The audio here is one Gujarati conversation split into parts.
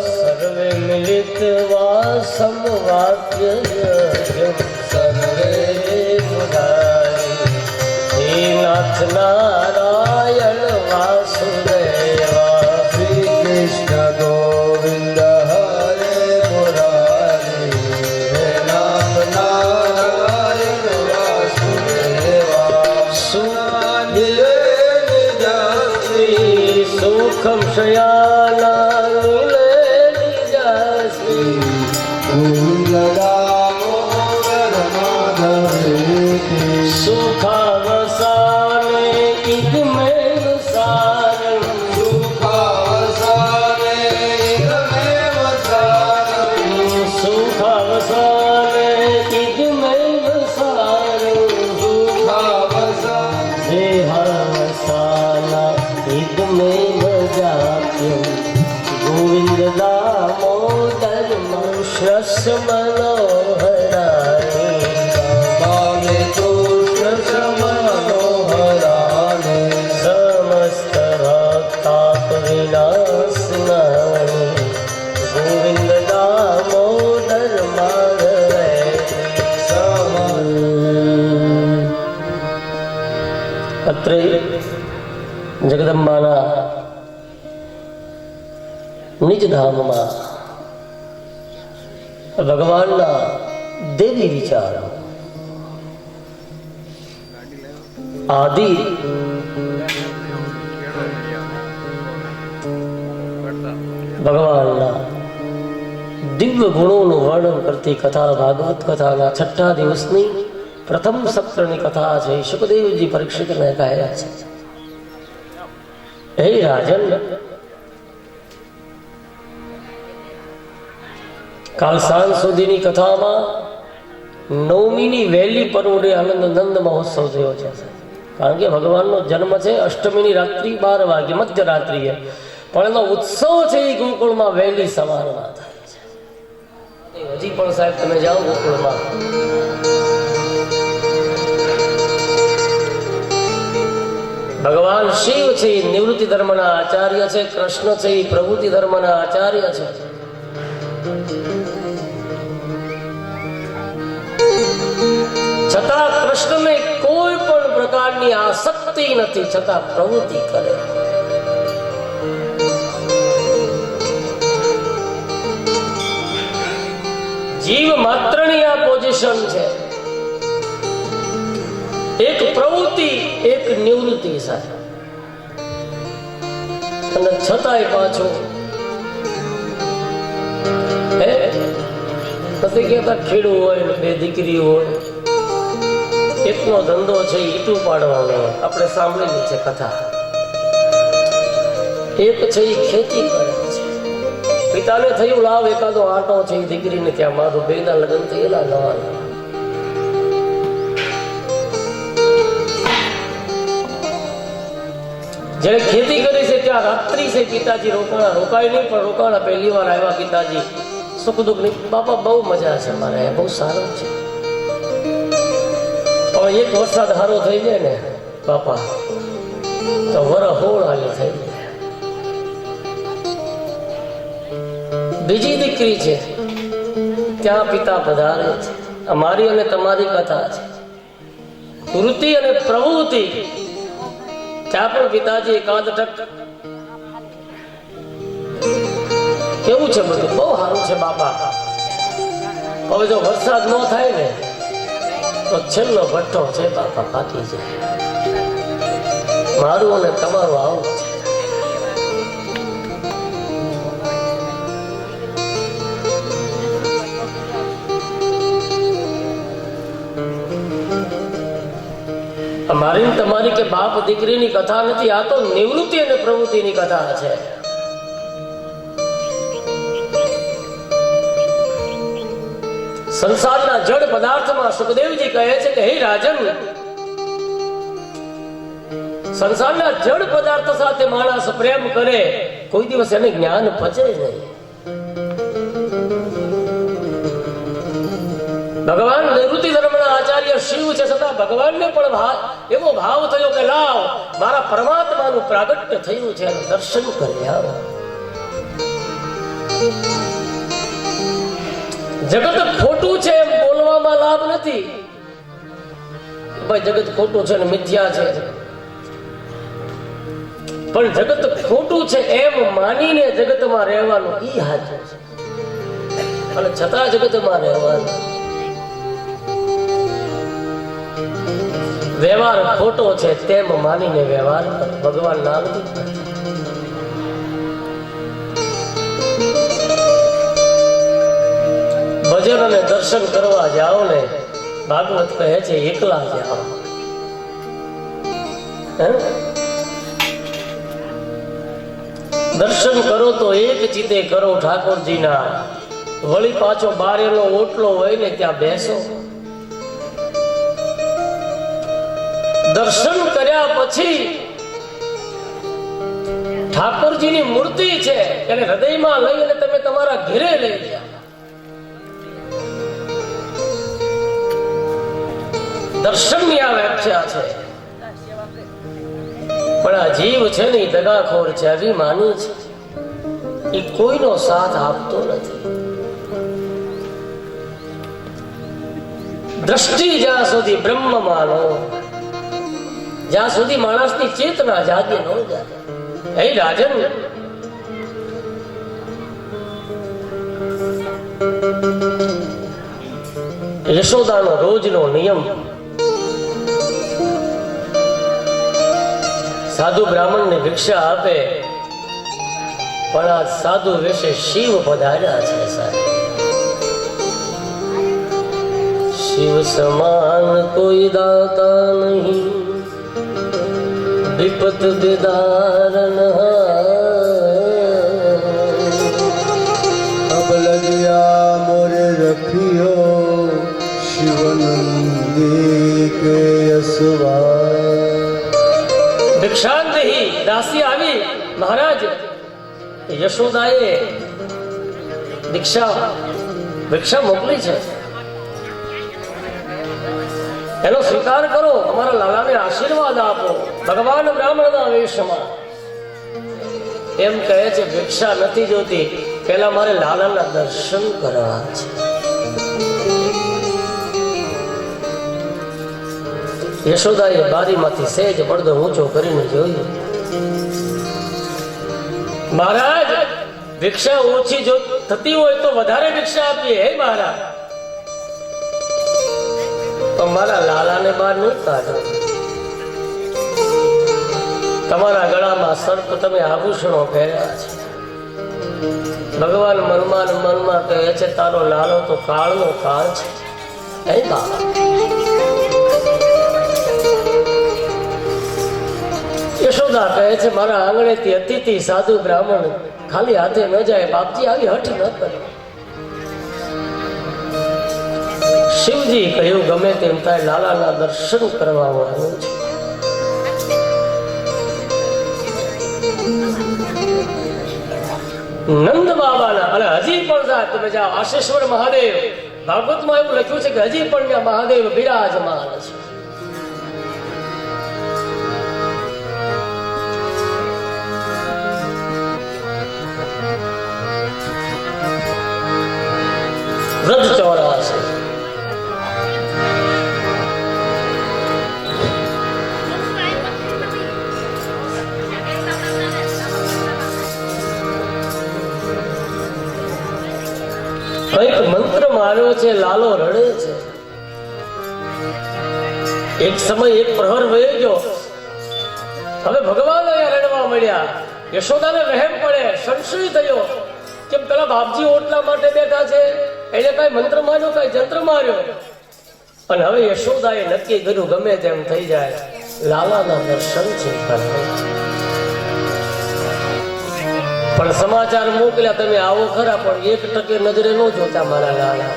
सर्वे मिलित्वा समवाक्य सर्वे मुरारी हे नाथ नारायण वासुदेवा श्री कृष्ण गोविंद हरे मुरारी हे नाथ नारायण वासुदेवा सुखम शयाना सुखावसाने इद में वसारं सुखावसाने इद में वसारं सुखावसाने इद में वसारं सुखावसाने देहावसाना इद में वजाप्यं गोविंद दामोदर मनुष्यस मनोहराणि कामे तुष्यस मनोहराणि समस्त भक्ताप विनाशनानि गोविंद दामोदर माधवेति અત્રે જગદંબાના નિજ ધામમાં ભગવાનના દેવી વિચારો આદિ ભગવાનના દિવ્ય ગુણોનું વર્ણન કરતી કથા ભાગવત કથાના 6ઠા દિવસની પ્રથમ સત્રની કથા છે. શુકદેવજી પરીક્ષિતને કહ્યા છે, હે રાજન, કાલ સાંજ સુધીની કથામાં નવમીની વહેલી પરોઢે આનંદ નંદ મહોત્સવ થયો છે. કારણ કે ભગવાનનો જન્મ છે અષ્ટમીની રાત્રિ 12 વાગે મધ્યરાત્રિએ, પણ એનો ઉત્સવ છે એ ગોકુળમાં વહેલી સવારમાં થાય છે. હજી પણ સાહેબ તમે જાઓ ગોકુળમાં, ભગવાન શિવ છે એ નિવૃત્તિ ધર્મના આચાર્ય છે, કૃષ્ણ છે એ પ્રવૃત્તિ ધર્મના આચાર્ય છે. છતાં કૃષ્ણને કોઈ પણ પ્રકારની આસક્તિ નથી, છતાં પ્રવૃત્તિ કરે. જીવ માત્રની આ પોઝિશન છે, એક પ્રવૃત્તિ એક નિવૃત્તિ સાથે, અને છતાંય પાછું નથી કહેતા ખેડૂ હોય ને 2 દીકરી હોય, એકનો ધંધો છે ઈટું પાડવાનો. આપણે સાંભળેલી છે કથા. એક છે એ ખેતી કરે છે, પિતાને થયું લાવ એકાદો આટો છે એ દીકરીને ત્યાં મારું, 2ના લગ્ન થયેલા નવા. જયારે ખેતી કરી છે ત્યાં રાત્રિ છે, પિતાજી રોકાય નહીં, પણ રોકાણા પહેલી વાર આવ્યા પિતાજી, સુખ દુઃખ નહીં. બાપા બહુ મજા છે મારે, બહુ સારું છે, પણ એક વરસાદ સારો થઈ જાય ને બાપા તો વરહોળ હાલી થઈ જાય. બીજી દીકરી છે ત્યાં પિતા પધારે છે. અમારી અને તમારી કથા છે. વૃત્તિ અને પ્રવૃત્તિ ત્યાં પણ પિતાજી એકાદ ટક કેવું છે બધું બહુ સારું છે બાપા. હવે જો વરસાદ ન થાય ને તો છેલ્લો ભઠ્ઠો છે બાપા પાકી જાય. મારું અને તમારું આવું છે. મારી તમારી કે બાપ દીકરીની કથા નથી, આ તો નિવૃત્તિ અને પ્રવૃત્તિની કથા છે. સંસારના જડ પદાર્થમાં સુખદેવજી કહે છે કે હે રાજન, સંસારના જડ પદાર્થ સાથે માણસ પ્રેમ કરે કોઈ દિવસ એને જ્ઞાન પચે નહીં. ભગવાન નિવૃત્તિ ધર્મના આચાર્ય શિવ છે, છતાં ભગવાનને પણ એવો ભાવ થયો કે લાવ મારા પરમાત્માનું પ્રાગટ્ય થયું છે, દર્શન કરી આવો. જગત ખોટું છે એમ બોલવામાં લાભ નથી. ભાઈ જગત ખોટું છે ને મિથ્યા છે, પણ જગત ખોટું છે એમ માનીને જગતમાં રહેવાનું ઈ હાચું છે, અને છતાં જગતમાં રહેવાનું. વ્યવહાર ખોટો છે તેમ માનીને વ્યવહાર ભગવાન નામ ભજન અને દર્શન કરવા જાઓ ને, ભાગવત કહે છે એકલા જાઓ. દર્શન કરો તો એક ચિતે કરો ઠાકોરજીના, વળી પાછો બારેલો ઓટલો હોય ને ત્યાં બેસો. દર્શન કર્યા પછી ઠાકોરજીની મૂર્તિ છે એને હૃદયમાં લઈ અને તમે તમારા ઘરે લઈ જાઓ. દર્શનની આ વ્યાખ્યા છે. પણ આ જીવ છે ને એ દગાખોર છે, અભિમાની છે, એ કોઈનો સાથ આપતો નથી. દ્રષ્ટિ જ્યાં સુધી બ્રહ્મ માનો, જ્યાં સુધી માણસની ચેતના જાગે ન જાગે. હે રાજન, યશોદાનો રોજનો નિયમ, સાધુ બ્રાહ્મણને ભિક્ષા આપે, પણ આ સાધુ વેશે શિવ પધાર્યા છે સાહેબ. શિવ સમાન કોઈ દાતા નહીં, વિપત દિદારન અબ લગિયા મોરે રખિયો શિવનંદી કે યશવા. ભિક્ષાંદેહી દાસી આવી, મહારાજ યશોદાએ ભિક્ષા મોકલી છે, એનો સ્વીકાર કરો, અમારા લાલાને આશીર્વાદ આપો ભગવાન બ્રાહ્મણના વેશમાં. એમ કહે છે ભિક્ષા નથી જોતી, પેલા મારે લાલાના દર્શન કરવા છે. યશોદાએ બારીમાંથી સહેજ પડદો ઊંચો કરીને જોયું. મહારાજ ભિક્ષા ઓછી જો થતી હોય તો વધારે ભિક્ષા આપીએ. હે મહારાજ, તો મારા લાલાને બહાર નહીં કાઢો. તમારા ગળામાં સર્પ, તમે આભૂષણો પહેર્યા છે. ભગવાન મનમાં કહે છે તારો લાલો તો કાળનો કાળ છે. હે બાબા, યશોદા કહે છે મારા આંગણેથી અતિથિ સાધુ બ્રાહ્મણ ખાલી હાથે ન જાય. બાપજી આવી હઠ ન કરે. શિવજી કહ્યું ગમે તેમ થાય લાલાના દર્શન કરવા આવવાનું છે. નંદ બાબાના, અને હજી પણ સાહેબ તમે જાઓ આશેશ્વર મહાદેવ, ભાગવતમાં એવું લખ્યું છે કે હજી પણ ત્યાં મહાદેવ બિરાજમાન છે. વ્રજ 84 માર્યો છે, લાલો રડે છે. એક સમય એક પ્રહર વહી ગયો. હવે ભગવાન અહીંયા રડવા મળ્યા. યશોદાને વહેમ પડે, સંશય થયો કે પેલા બાપજી ઓટલા માટે બેઠા છે, એને કઈ મંત્ર માર્યો, કઈ જંત્ર માર્યો. અને હવે યશોદાએ નક્કી કર્યું ગમે તેમ થઈ જાય, લાલાના દર્શન છે. પણ સમાચાર મોકલ્યા, તમે આવો ખરા, પણ એક ટકે નજરે ન જોતા મારા લાલા.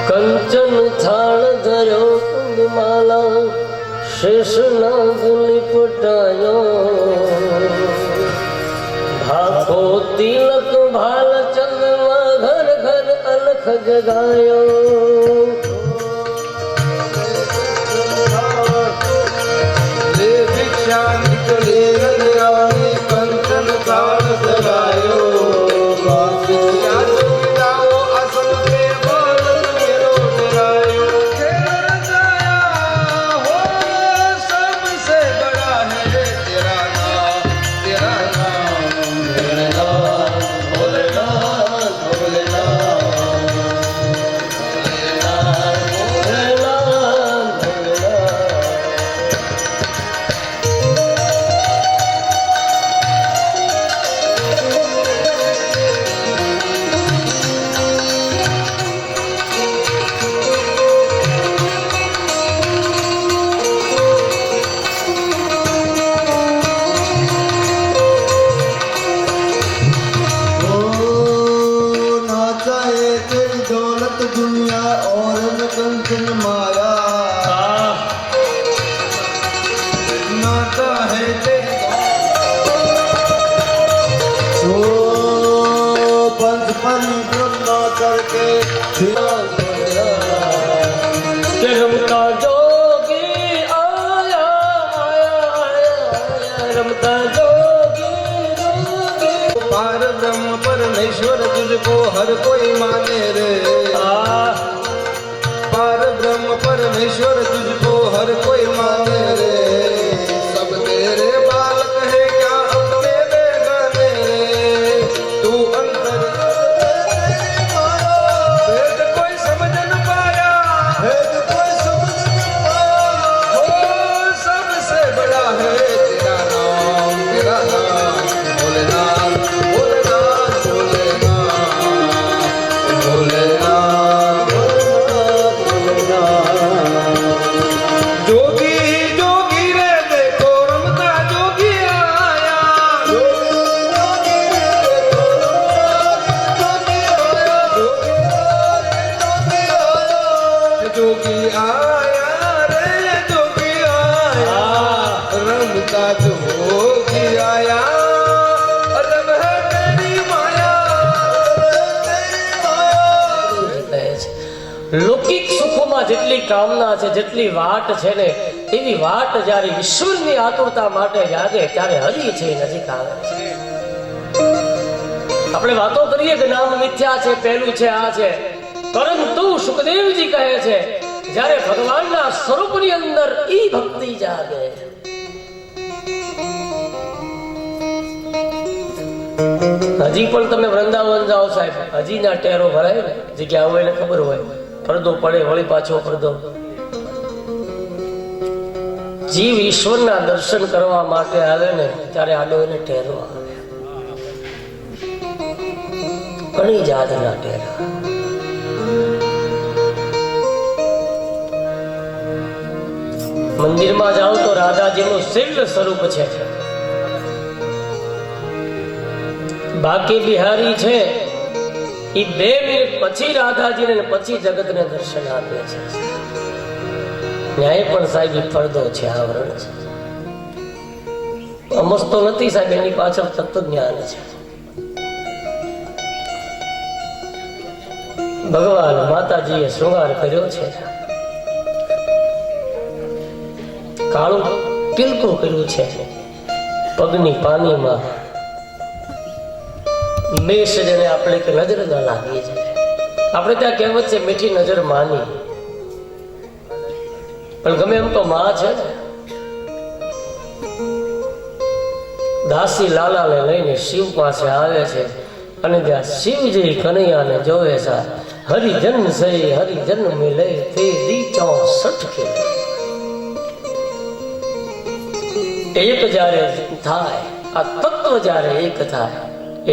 કંચન થાળ ધર્યો માલા, શેષ નાગ લિપટાયો, ભાખો તિલક ભાલ ચંદ્રમા, ઘર ઘર અલખ જગાયો. કંચન થાળ ધરાયો, રમતા જોગી આયા આયા આયા, રમતા જોગી पार ब्रह्म परमेश्वर तुझको हर कोई माने रे, पार ब्रह्म परमेश्वर तुझको हर कोई माने रे. सब तेरे बालक है क्या अपने बेगाने रे, तू अंतर भेद कोई समझ न पाया, भेद कोई समझ न पाया. हो सबसे बड़ा है तेरा नाम, तेरा नाम भोलेनाथ, भोलेनाथ, भोलेनाथ, भोलेनाथ, भोलेनाथ. जोगी जोगी रे देखो रमता जोगी आया, जोगी रे देखो रमता जोगी आया, जोगी आया रे जोगी आया, रमता जोगी आया. रम है तेरी माया. લૌકિક સુખોમાં જેટલી કામના છે, જેટલી વાટ છે ને, એવી વાટ જ્યારે ઈશ્વરની આતુરતા માટે જાગે ત્યારે હરી છે નજીક આવે છે. આપણે વાતો કરીએ કે નામ મિથ્યા છે, પેલું છે, આ છે, પરંતુ સુખદેવજી કહે છે જ્યારે ભગવાનના સ્વરૂપની અંદર ઈ ભક્તિ જાગે, હજી પણ તમે વૃંદાવન જાઓ સાહેબ, હજી ના ટેરો ભરાય ને, જગ્યા હોય ને ખબર હોય, પડદો પડે વળી પાછો પડદો. જીવ ઈશ્વરના દર્શન કરવા માટે આવે ને ત્યારે આડો એને ટેરો આવે, ઘણી જાતના ટેરા. મંદિરમાં જાઓ તો રાધાજીનું શિલ્ડ સ્વરૂપ છે, બાકી બિહારી છે, એ 2 મિનિટ પછી રાધાજીને પછી જગતને દર્શન આપે છે. ન્યાય પણ સાહેબ પડદો છે, આવરણ છે, અમસ્તો નથી સાહેબ, એની પાછળ તત્વજ્ઞાન છે. ભગવાન માતાજીએ શૃંગાર કર્યો છે, કાળું તિલકું કર્યું છે, પગની પાનીમાં મેષ જેને આપણે કે નજર ના લાગી જાય. આપણે ત્યાં કહેવત છે મીઠી નજર માની, પણ ગમે એમ તો માં છે ને. દાસી લાલાને લઈને શિવ પાસે આવે છે, અને જ્યાં શિવજી કનૈયાને જોવે સા હરિજન સે હરિજન મિલે તે દી 64 કે એક જ્યારે થાય, આ તત્વ જ્યારે એક થાય,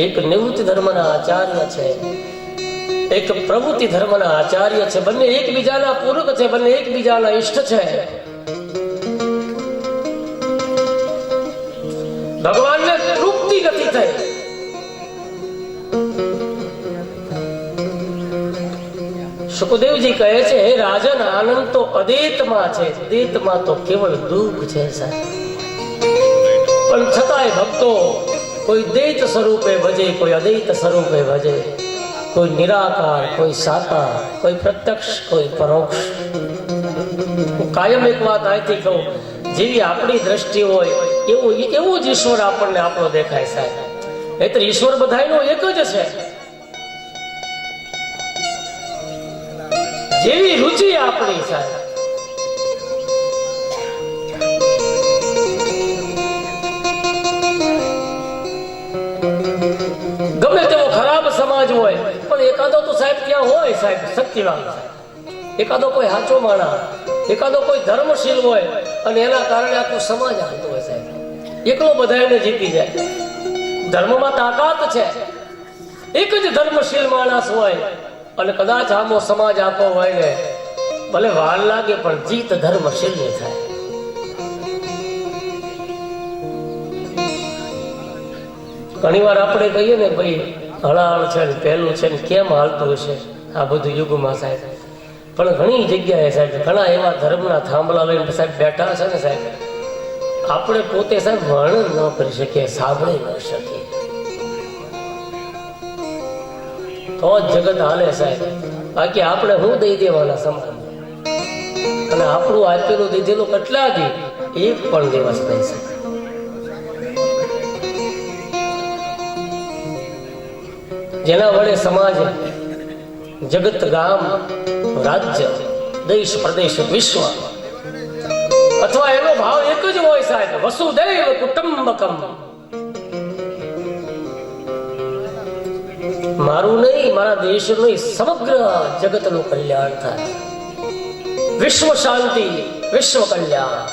એક નિવૃત્તિ ધર્મના આચાર્ય છે, એક પ્રવૃત્તિ ધર્મના આચાર્ય છે, બંને એકબીજાના પૂરક છે, બંને એકબીજાના ઈષ્ટ છે. ભગવાનને તૃપ્તિ ગતિ થઈ. સુખદેવજી કહે છે, હે રાજન, આનંદ તો અદેતમાં છે, દેતમાં તો કેવળ દુઃખ છે સાહેબ. પણ છતાંય ભક્તો કોઈ દૈત સ્વરૂપે ભજે, કોઈ અદૈત સ્વરૂપે ભજે, કોઈ નિરાકાર, કોઈ સાકાર, કોઈ પ્રત્યક્ષ, કોઈ પરોક્ષ. હું કાયમ એક વાત અહીંથી કહું, જેવી આપણી દ્રષ્ટિ હોય એવું જ ઈશ્વર આપણને આપણો દેખાય સાહેબ. એટલે ઈશ્વર બધાયનો એક જ છે. જેવી રુચિ આપણી સાહેબ. ગમે તેવો ખરાબ સમાજ હોય પણ એકાદો તો સાહેબ ક્યાં હોય સાહેબ શક્તિવાન, એકાદો કોઈ સાચો માણા, એકાદો કોઈ ધર્મશીલ હોય અને એના કારણે આખો સમાજ હાલતો હોય સાહેબ. એકલો બધાને જીતી જાય. ધર્મમાં તાકાત છે. એક જ ધર્મશીલ માણસ હોય અને કદાચ આમો સમાજ આખો હોય ને, ભલે વાર લાગે પણ જીત ધર્મશીલ ની થાય. ઘણી વાર આપણે કહીએ ને ભાઈ હળાહળ છે ને પહેલું છે ને કેમ હાલતું હશે આ બધું યુગમાં સાહેબ. પણ ઘણી જગ્યાએ સાહેબ ઘણા એવા ધર્મના થાંભલા લઈને સાહેબ બેઠા છે ને સાહેબ, આપણે પોતે સાહેબ વર્ણન ન કરી શકીએ, સાંભળી ન શકીએ. તો જ જગત હાલે સાહેબ. બાકી આપણે હું દઈ દેવાના સમાન, અને આપણું આપેલું દીધેલું કેટલા દી એક પણ દિવસ નહીં સાહેબ. જેના વડે સમાજ, જગત, ગામ, રાજ્ય, દેશ, પ્રદેશ, વિશ્વ અથવા એનો ભાવ એક જ હોય સાહેબ, વસુધૈવ કુટુંબકમ. મારું નહીં, મારા દેશનું નહીં, સમગ્ર જગતનું કલ્યાણ થાય. વિશ્વ શાંતિ, વિશ્વ કલ્યાણ.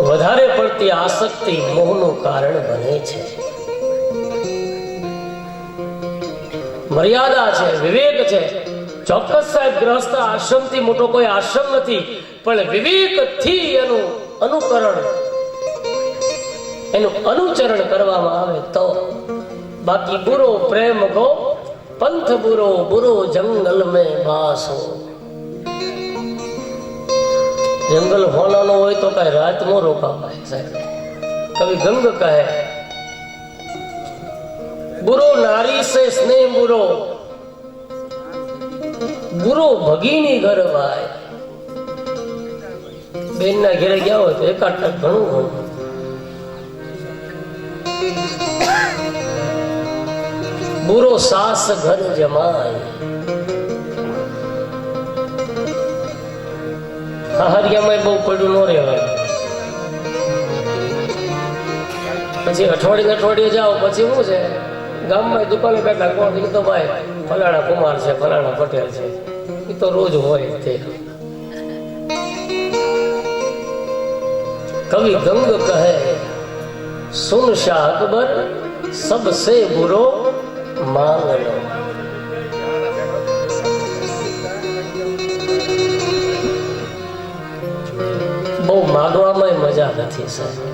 વધારે પડતી આસક્તિ મોહનું કારણ બને છે. મર્યાદા છે, વિવેક છે. ચોક્કસ સાહેબ ગ્રહસ્થ આશ્રમથી મોટો કોઈ આશ્રમ નથી, પણ વિવેકથી એનું અનુકરણ, એનું અનુચરણ કરવામાં આવે તો. બાકી બુરો પ્રેમ કો પંથ બુરો, બુરો જંગલ મેં વાસ હો. જંગલ હોનાનો હોય તો કઈ રાતમાં રોકાવાય સાહેબ. કવિ ગંગ કહે, બુરો નારી સે સ્નેહ બુરો, બુરો ભગીની ઘર ભાઈ. બેન ના ઘેરે ગયા હોય તો એકાદ ઘણું ઘણું. બુરો સાસ ઘર જમાય. હરિયામાં બહુ પડ્યું ન રહેવાય. પછી અઠવાડિયે જાઓ પછી શું છે, ગામમાં દુકાને બેઠા કોણ કીધું ભાઈ ફલાણા કુમાર છે, ફલાણા પટેલ છે, એ તો રોજ હોય તે. કવિ ગંગ કહે, સુન શાહ અકબર સબસે બુરો માંગલો. બહુ માગવામાં મજા નથી સાહેબ.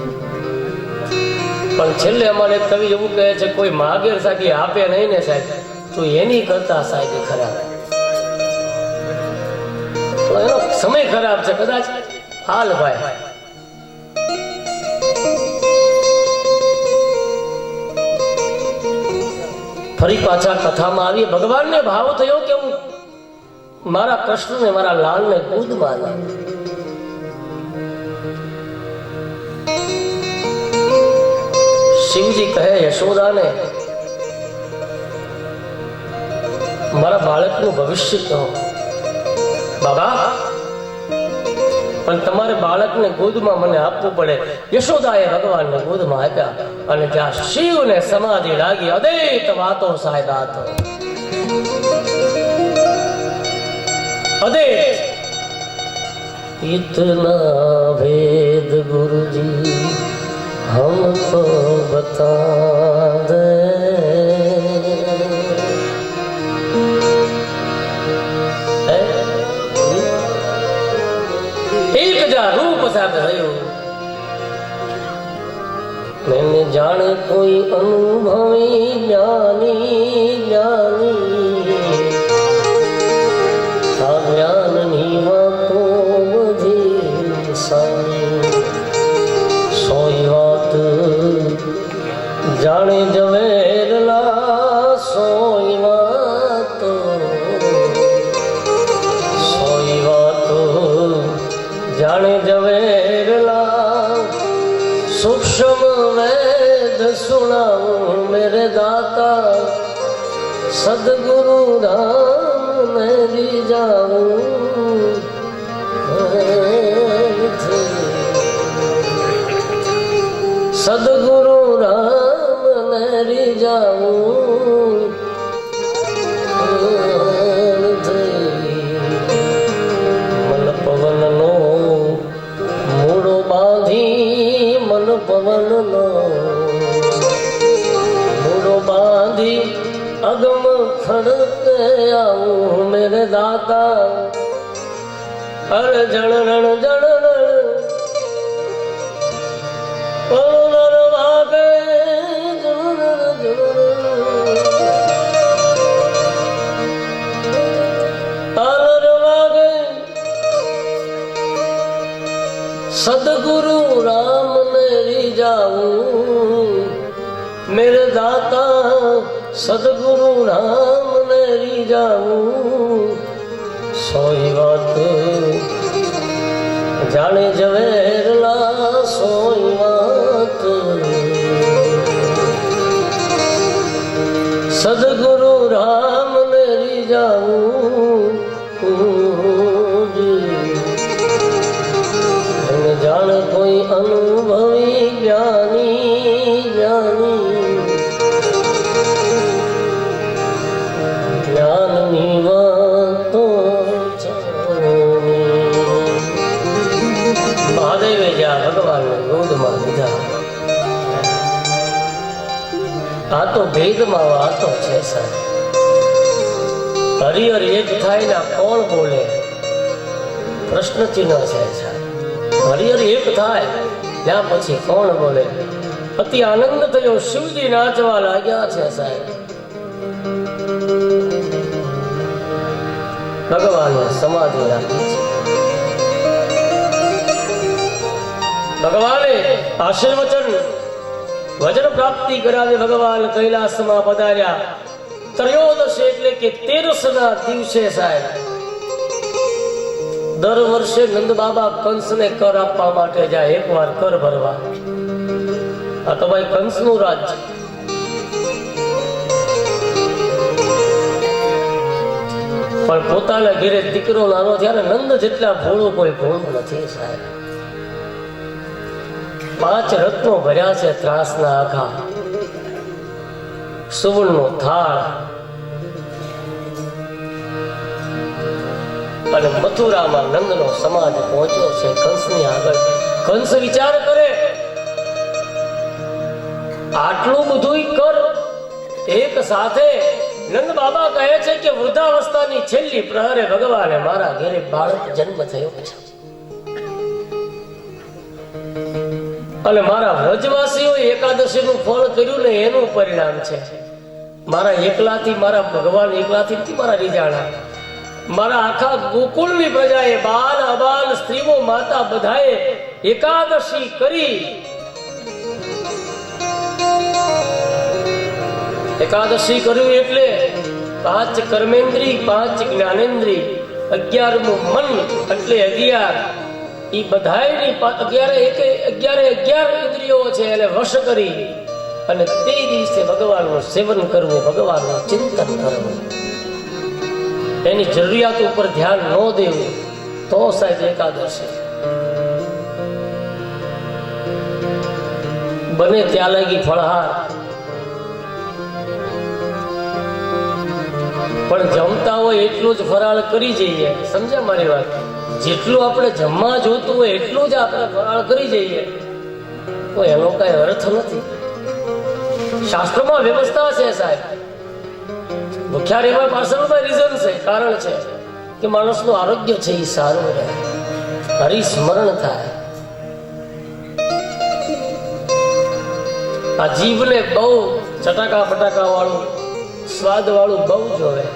પણ છેલ્લે અમારે કવિ એવું કહે છે, કોઈ માગે સાહેબ આપે નહીં ને સાહેબ તો એની કરતા સાહેબ ખરાબ. તો એનો સમય ખરાબ છે કદાચ. હાલ ભાઈ ફરી પાછા કથામાં આવી. ભગવાનને ભાવ થયો કે હું મારા કૃષ્ણને, મારા લાલને કૂદમાં લાવું. શિવજી કહે યશોદાને, મારા બાળકનું ભવિષ્ય કહો. બાબા પણ તમારે બાળકને ગોદમાં મને આપવું પડે. યશોદાએ ભગવાનને ગોદમાં આપ્યા અને ત્યાં શિવને સમાધિ લાગી. અદૈત વાતો સાહેબાત અદૈત. इतना भेद गुरुजी हमको बता दे. एक जा रूप साथ रहो मैंने जाने कोई अनुभवी ज्ञानी ज्ञानी था ज्ञान नहीं वातो सोई बात जाने जवेरला सोई बात जाने जवेरला सूक्ष्म वेद सुनाऊं मेरे दाता सदगुरु राम मेरी जाऊं सदगुरु राम मेरी जाऊं मन पवन नो मूड़ो बांधी मन पवन नो मूड़ो बांधी अगम खड़के आऊं मेरे दाता अरे जण रण जण सदगुरु राम मेरी जाऊं मेरे दाता सदगुरु राम मेरी जाऊं सोई बात जाने जवेरला सोई बात सदगुरु राम मेरी जाऊं जान कोई अनुभवी ज्ञानी ज्ञानी ज्ञानी वातो મહાદેવે જ્યાં ભગવાનને ગોદમાં લીધા આ તો ભેદમાં વાતો છે સાહેબ. હરિહર એક થાય ને કોણ બોલે પ્રશ્ન ચિહ્ન છે સાહેબ. હરિહર એક થાય ત્યાં પછી કોણ બોલે. અતિ આનંદ થયો. શિવજી નાચવા લાગ્યા છે સાહેબ. ભગવાને સમાધિ રાખી છે. ભગવાને આશીર્વચન વજન પ્રાપ્તિ કરાવી ભગવાન કૈલાસમાં પધાર્યા. ત્રયોદશ એટલે કે 13 ના દિવસે સાહેબ દર વર્ષે નંદ બાબા કંસને કર આપવા માટે જાય. એકવાર કર ભરવા. આ તો ભાઈ કંસનું રાજ્ય. પણ પોતાના ઘેરે દીકરો નાનો ત્યારે નંદ જેટલા ભોળું કોઈ ભોળું નથી સાહેબ. 5 રત્નો ભર્યા છે ત્રાસના આખા. સુવર્ણનો થાળ અને મથુરામાં નંદનો સમાજ પહોંચ્યો છે કંસની આગળ. કંસ વિચાર કરે આટલું બધું કર એક સાથે. નંદ બાબા કહે છે કે વૃદ્ધાવસ્થાની છેલ્લી પ્રહરે ભગવાને મારા ઘરે બાળક જન્મ થયો છે અને મારા વ્રજવાસીઓએ એકાદશીનું ફળ કર્યું ને એનું પરિણામ છે. મારા એકલાથી મારા ભગવાન એકલાથી નથી મારા રીજાણા. મારા આખા ગોકુળની પ્રજાએ બાલ અબાલ સ્ત્રીઓ માતા બધાએ એકાદશી કરી. એકાદશી કર્યું એટલે 5 કર્મેન્દ્રી 5 જ્ઞાનેન્દ્રી 11મું મન એટલે 11. એ બધાયની 11 ઇન્દ્રિયો છે એને વશ કરી અને તે દિવસે ભગવાનનું સેવન કરવું, ભગવાનનું ચિંતન કરવું. એની જરૂરિયાત ઉપર ધ્યાન ન દેવું તો સાહેબ એકાદશી બને ત્યાં લાગી ફળહાર, પણ જમતા હોય એટલું જ ફરાળ કરી જઈએ. સમજ્યા મારી વાત? જેટલું આપણે જમવા જોતું હોય એટલું જ આપણે ફરાળ કરી જઈએ તો એનો કઈ અર્થ નથી. શાસ્ત્રોમાં વ્યવસ્થા છે સાહેબ. ભૂખ્યા રહેવા પાછળનું રીઝન છે, કારણ છે કે માણસનું આરોગ્ય છે એ સારું રહે, હરિસ્મરણ થાય. આ જીભને બહુ ચટાકા પટાકા વાળું સ્વાદ વાળું બહુ જોવે.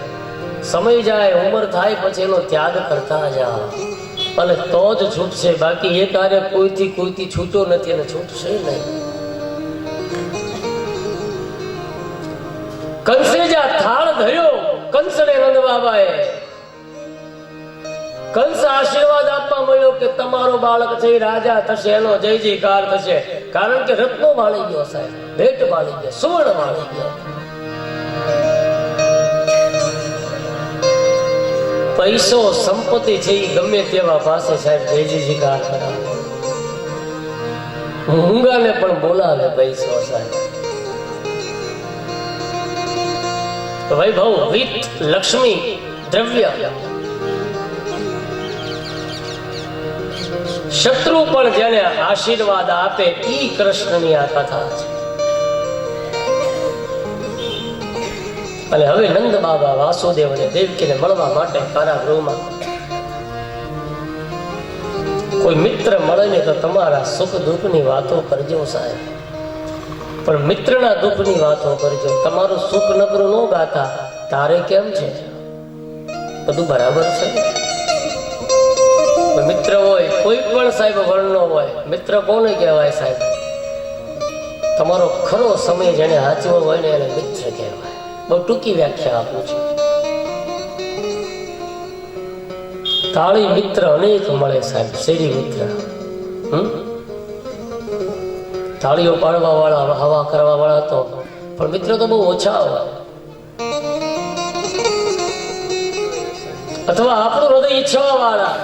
સમય જાય, ઉંમર થાય પછી એનો ત્યાગ કરતા જાઓ અને તો જ છૂટશે. બાકી એ કાર્ય કોઈથી છૂટો નથી અને છૂટશે નહીં. કંસે જ્યાં થાળ ધર્યો, કંસને નંદ બાબાએ કંસ આશીર્વાદ આપવા મળ્યો કે તમારો બાળક છે રાજા થશે, એનો જય જયકાર થશે. કારણ કે રત્નો વાળી ગયો સાહેબ, ભેટ વાળી ગયો, સુવર્ણ વાળી ગયો. પૈસો સંપત્તિ છે એ ગમે તેવા પાસે સાહેબ જય જયકાર કરાવે, મૂંગાને પણ બોલાવે પૈસો સાહેબ. વૈભવ, વિત્ત, લક્ષ્મી, દ્રવ્ય, શત્રુ પણ જેને આશીર્વાદ આપે ઈ કૃષ્ણની આ કથા છે. અને હવે નંદ બાબા વાસુદેવ અને દેવકીને મળવા માટે કારાગૃહમાં. કોઈ મિત્ર મળે ને તો તમારા સુખ દુઃખની વાતો કરજો સાહેબ, પણ મિત્રના દુઃખની વાતો કરજો. તમારું સુખ નબળું ન ગાતા તારે કેમ છે, બધું બરાબર છે. મિત્ર હોય કોઈ પણ સાહેબ વર્ણનો હોય, મિત્ર કોને કહેવાય સાહેબ? તમારો ખરો સમય જેને હાચવો હોય ને એને મિત્ર કહેવાય. બહુ ટૂંકી વ્યાખ્યા આપું છું. તાળી મિત્ર અનેક મળે સાહેબ, શેરી મિત્ર. તાળીઓ પાડવા વાળા, હવા કરવા વાળા તો, પણ મિત્ર તો બહુ ઓછા હોય. અથવા આપણું હૃદય ઈચ્છવા વાળા.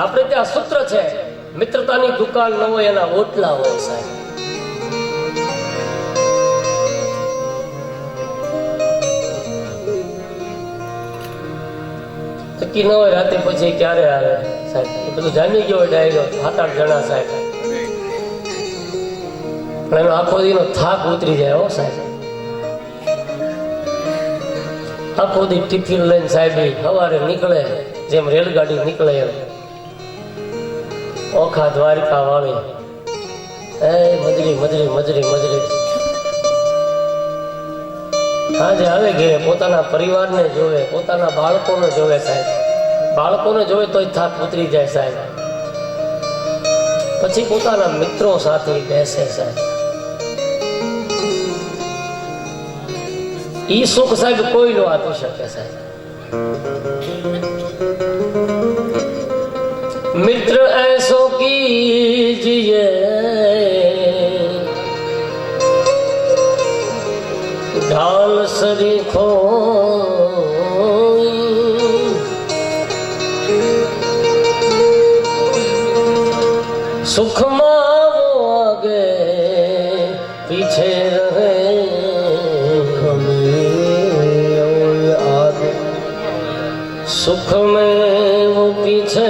આપણે ત્યાં સૂત્ર છે, મિત્રતાની દુકાન ન હોય એના ઓટલા હોય સાહેબ. નક્કી ન હોય રાતે પછી ક્યારે આવે સાહેબ, એ બધું જાણી ગયો હોય ડાયરો. 7-8 જણા સાહેબ, પણ એનો આખો દીનો થાક ઉતરી જાય હો સાહેબ. આખો દી ટિફિન લઈને સાહેબ સવારે નીકળે જેમ રેલગાડી નીકળે એમ, ઓખા દ્વારકા વાળી, મજરી મજરી મજરી મજરી. આજે આવે ઘેરે પોતાના પરિવારને જોવે, પોતાના બાળકોને જોવે સાહેબ. બાળકોને જોવે તોય થાક ઉતરી જાય સાહેબ. પછી પોતાના મિત્રો સાથે બેસે સાહેબ. ઈ સુખ સાહેબ કોઈ ન આપી શકે સાહેબ. मित्र ऐसो कीजिए ढाल सरीखो सुख मांगो आगे पीछे रहे आगे सुख में वो पीछे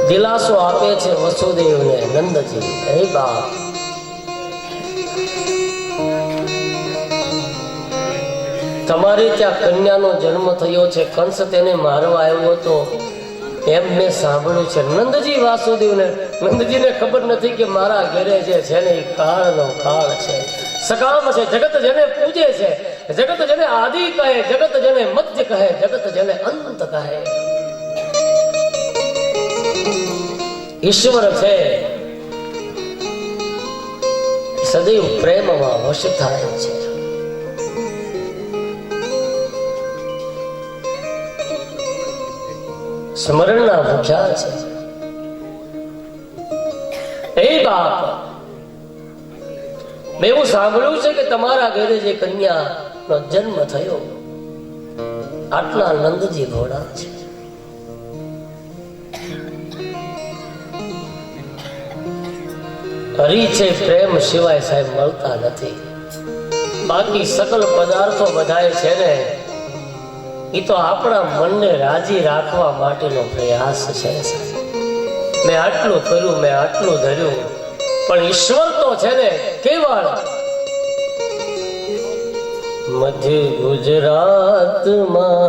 દિલાસો આપે છે વસુદેવને નંદજી. હે બાપ, તમારે ત્યાં કન્યાનો જન્મ થયો છે, કંસ તેને મારવા આવ્યો હતો એમ મેં સાંભળ્યું છે. નંદજી વાસુદેવને, નંદજીને ખબર નથી કે મારા ઘરે જે છે ને એ કાળનો કાળ છે, સકામ છે. જગત જેને પૂજે છે, જગત જેને આદિ કહે, જગત જેને મધ્ય કહે, જગત જેને અંત કહે, ઈશ્વર છે. સદૈવ પ્રેમમાં વશ થાય છે. સ્મરણના ભૂખ્યા છે. એ બાપ, મેં એવું સાંભળ્યું છે કે તમારા ઘરે જે કન્યાનો જન્મ થયો, આટલા નંદજી ઘોડા છે. હરી છે પ્રેમ સિવાય સાહેબ મળતા નથી. બાકી સકલ પદાર્થો બધાય છે ને, એ તો આપણા મનને રાજી રાખવા માટેનો પ્રયાસ છે સાહેબ. મેં આટલું કર્યું, મેં આટલું ધર્યું, પણ ઈશ્વર તો છે ને કેવળ મધ્ય ગુજરાતમાં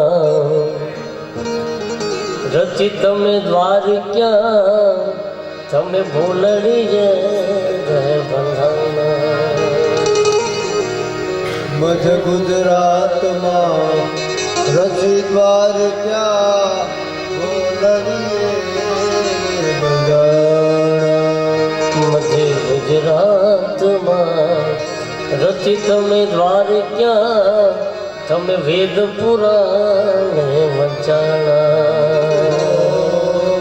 રચી તમે દ્વારક્યા, તમે ભૂલડી જય બંધાના. મધ્ય ગુજરાતમાં રચી દ્વારક્યા, મધ્ય ગુજરાતમાં રચી તમે દ્વારક્યા, તમે વેદ પુરાણ વંચાણા.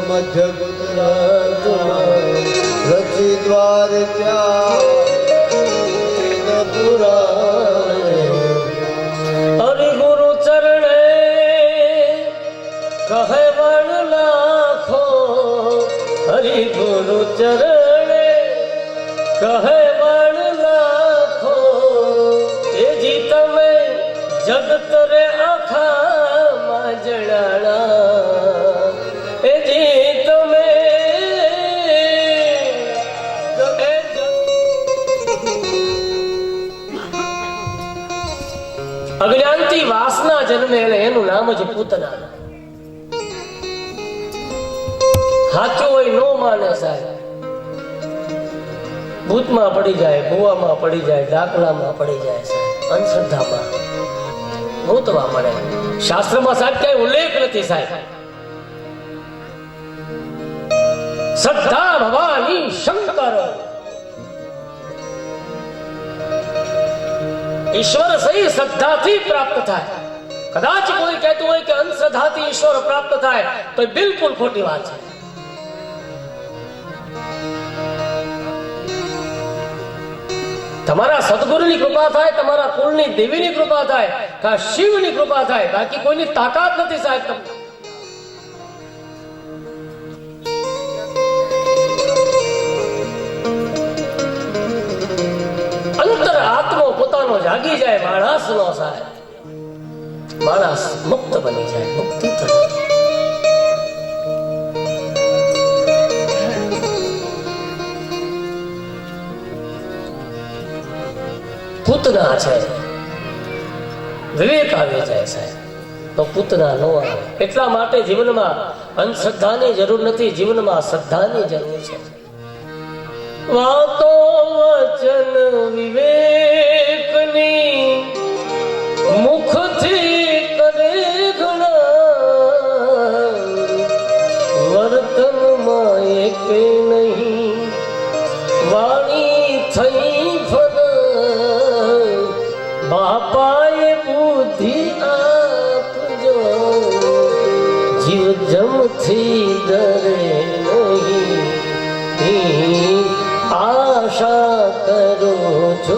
મધ્ય ગુજરાતમાં રચી દ્વારક્યા, હરિ ગુરુ ચરણે કહે વણ લાખો, હરિ ગુરુ ચરણે કહે વણ લાખો. એ જી તમે જગત રે આખા જણાણા, એ જી તમે અજ્ઞાનથી વાસના જન્મે એનું નામ જ પૂતના. સાચું હોય નો માને સાહેબ, ભૂતમાં પડી જાય, ભૂવામાં પડી જાય, ડાકલામાં પડી જાય સાહેબ, અંધશ્રદ્ધામાં ભૂતવા પડે. શાસ્ત્રમાં સાહેબ ક્યાંય ઉલ્લેખ નથી સાહેબ. શ્રદ્ધા ભવાની શંકર, ઈશ્વર સહી શ્રદ્ધાથી પ્રાપ્ત થાય. કદાચ કોઈ કહેતું હોય કે અંધશ્રદ્ધાથી ઈશ્વર પ્રાપ્ત થાય તો બિલકુલ ખોટી વાત છે. તમારા સદગુરુની કૃપા થાય, તમારા કુળની દેવીની કૃપા થાય, કા શિવની કૃપા થાય, બાકી કોઈની તાકાત નથી સાહેબ. અંતર આત્મો પોતાનો જાગી જાય માણસ નો સાહેબ, માણસ મુક્ત બની જાય, મુક્તિ તરફ. પૂતના છે, વિવેક આવી જાય સાહેબ તો પૂતના નો આવે. એટલા માટે જીવનમાં અંધશ્રદ્ધાની જરૂર નથી, જીવનમાં શ્રદ્ધાની જરૂર છે. વાતો વચન વિવેકની મુખથી કરે ઘણા, વર્તનમાં એક નહીં વાણી થઈ ફળ. બાપાએ બુદ્ધિ આપજો, જીવ જમથી ડરે નહીં, આશા કરો છો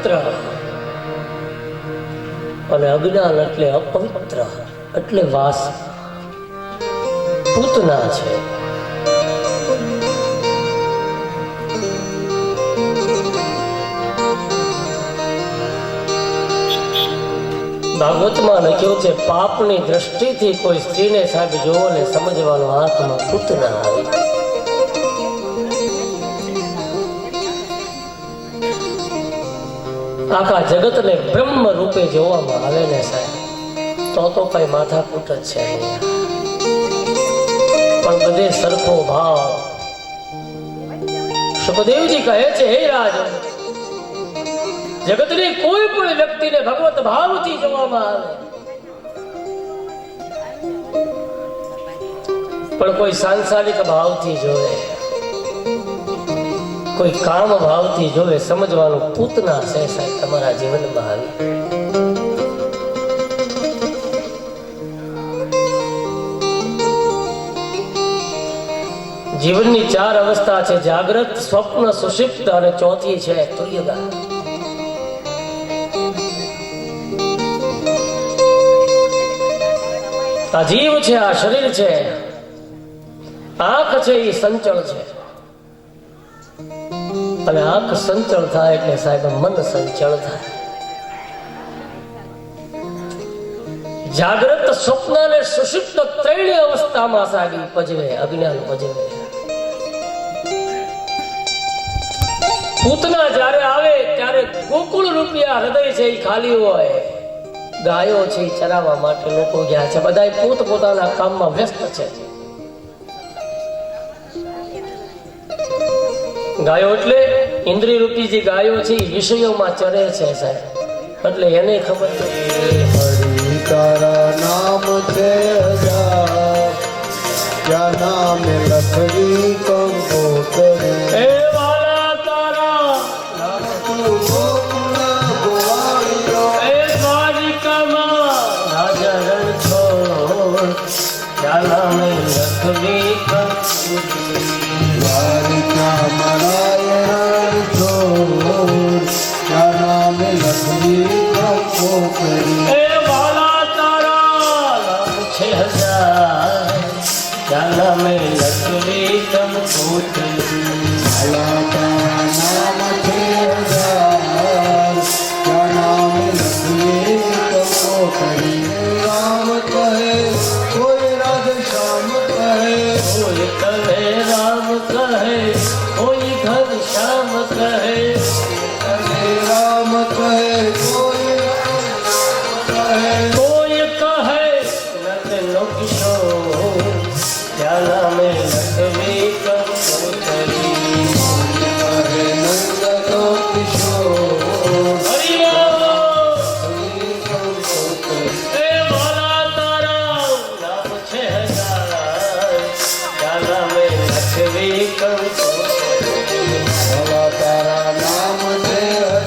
પવિત્ર અને અજ્ઞાન એટલે અપવિત્ર એટલે વાસ પૂતના છે. ભાગવતમાં લખ્યું છે, પાપની દ્રષ્ટિથી કોઈ સ્ત્રીને સાહેબ જોવો ને સમજવાનો આંખમાં પૂતના આવે. આખા જગતને બ્રહ્મ રૂપે જોવામાં આવે ને સાહેબ તો કઈ માથાકૂટ જ છે નહીં. પણ બધે સરખો ભાવ. સુખદેવજી કહે છે, હે રાજ, જગતની કોઈ પણ વ્યક્તિને ભગવત ભાવથી જોવામાં આવે, પણ કોઈ સાંસારિક ભાવથી જોવે, કોઈ કામ ભાવથી જોવે, સમજવાનું પૂતના છે સાહેબ તમારા જીવનમાં આવી. જીવનની 4 અવસ્થા છે, જાગ્રત, સ્વપ્ન, સુષિપ્ત અને ચોથી છે તુર્યગા. આ જીવ છે, આ શરીર છે, આંખ છે, એ સંચળ છે. અને આંખ સંચળ થાય એટલે સાહેબ મન સંચળ થાય. જાગ્રત, સ્વપ્ન અને સુષુપ્ત ત્રણેય અવસ્થામાં સાહેબ પજવે, અજ્ઞાન પજવે. પૂતના જ્યારે આવે ત્યારે ગોકુળ રૂપિયા હૃદય છે એ ખાલી હોય. ગાયો છે એ ચરાવવા માટે લોકો ગયા છે, બધા પોત પોતાના કામમાં વ્યસ્ત છે. ગાયો એટલે ઇન્દ્રિય રૂપી જે ગાયો છે એ વિષયોમાં ચરે છે સાહેબ, એટલે એને ખબર હરિ તારા નામ છે હજાર, ક્યાં નામ લખવી કંકોતરી. એ વાલા તારા નામ તું ગોકુળ ગોવાળિયો, એ દ્વારિકામાં રાજા રણ છોડ, ક્યાં નામ લખવી કંકોતરી. દ્વારિકા મરાયણ છોડ, ક્યાં નામ લખવી કંકોતરી. એ વાલા તારા નામ છે હજાર, ક્યાં નામ લખવી કંકોતરી. ભલા તારા નામ છે હજાર, ક્યાં નામ લખવી કંકોતરી. રામ કહે કોઈ રાધે શ્યામ કહે, કોઈ કહે રામ કહે, કોઈ ઘન શ્યામ કહે, કહે રામ કહે કોઈ કહે. કોઈ કહે નંદનો કિશોર, ક્યાં નામે લખવી કંકોતરી. કહે નંદનો કિશોર, હરિ બોલ. કંકોતરી. એ વાલા તારા નામ છે હજાર, ક્યાં નામે લખવી કંકોતરી. ભલા તારા નામ છે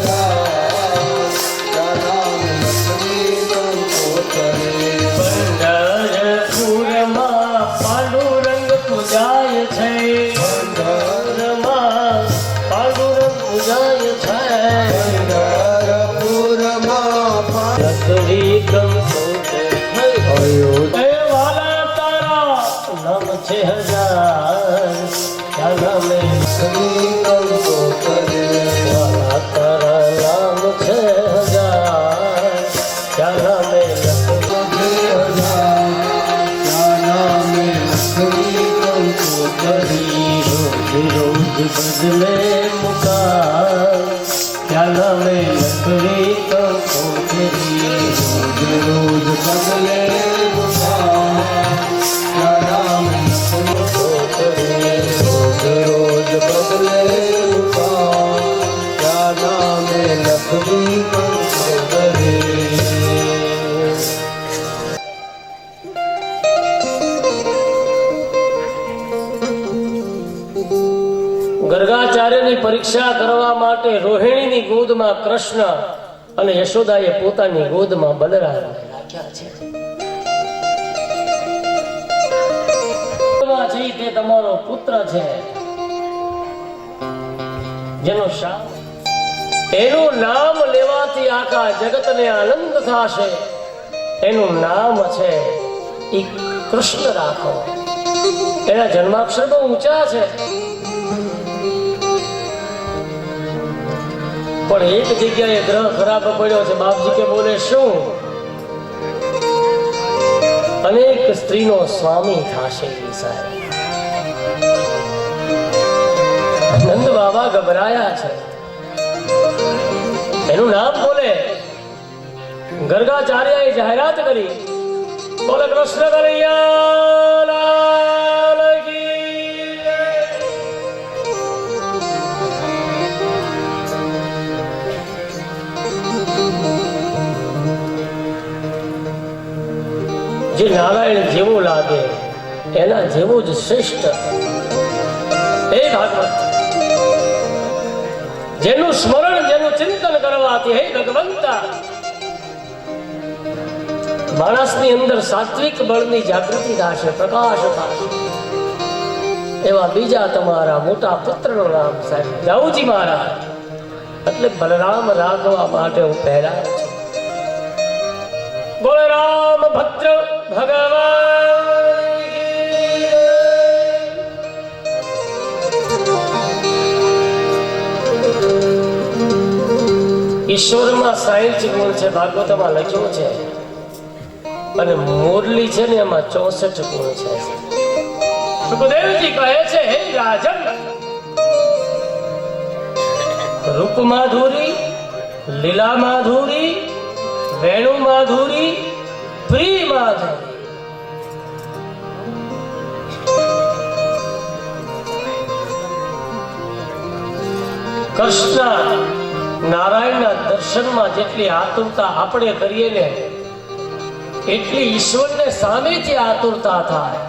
હજાર, ક્યાં નામ લખવી કંકોતરી. પંઢરપુરમાં પાંડુરંગ પૂજાય છે, પંઢરમાં પાંડુરંગ પૂજાય છે. પંઢરપુરમાં લખવી કંકોતરી. અયોધ્યા એ વાલા તારા નામ છે હજાર, ક્યાં નામે લખવી કંકોતરી. વાલા તારા નામ છે હજાર, ક્યાં નામે લખવી રોજ બદલે મુકામ, ક્યાં નામે લખવી કંકોતરી. રોજ બદલે રોજ બદલે ક્યાં નામે લખવી કંકોતરી. ગર્ગાચાર્યની પરીક્ષા કરવા માટે રોહિણીની ગોદમાં કૃષ્ણ અને યશોદાએ પોતાની ગોદમાં બલરામને રાખ્યા છે. તે તમારો પુત્ર છે, જેનો શાપ એનું નામ લેવાથી આખા જગતને આનંદ થશે. એનું નામ છે ઈ કૃષ્ણ રાખો. એના જન્માક્ષર બહુ ઊંચા છે, પણ એક જગ્યાએ ગ્રહ ખરાબ પડ્યો છે. બાપજી કે બોલે શું? અનેક સ્ત્રીનો સ્વામી થશે. નંદ બાબા ગભરાયા છે. એનું નામ બોલે. ગર્ગાચાર્યએ જાહેરાત કરી, બોલે કૃષ્ણ કનૈયા લાલ કી જય. જે નારાયણ જેવું લાગે એના જેવું જ શ્રેષ્ઠ હે ભાગવત. જેનું સ્મરણ, જેનું ચિંતન કરવાથી હે ભગવંતા માણસની અંદર સાત્વિક બળની જાગૃતિ થશે, પ્રકાશ થશે. એવા બીજા તમારા મોટા પુત્રનું નામ સાહેબ જાઉજી મહારાજ, એટલે બલરામ રાખવા માટે હું પહેલા છું. બોલે રામ ભદ્ર ભગવાન કી જય. ઈશ્વરમાં 60 ગુણ છે, ભાગવતમાં લખ્યું છે, અને મોરલી છે ને એમાં 64 ગુણ છે. સુખદેવજી કહે છે, હે રાજન, રૂપ માધુરી, લીલા માધુરી, વેણુ માધુરી, પ્રિય માધુરી. કૃષ્ણ નારાયણના દર્શનમાં જેટલી આતુરતા આપણે કરીએ ને, એટલી ઈશ્વરને સામેથી આતુરતા થાય.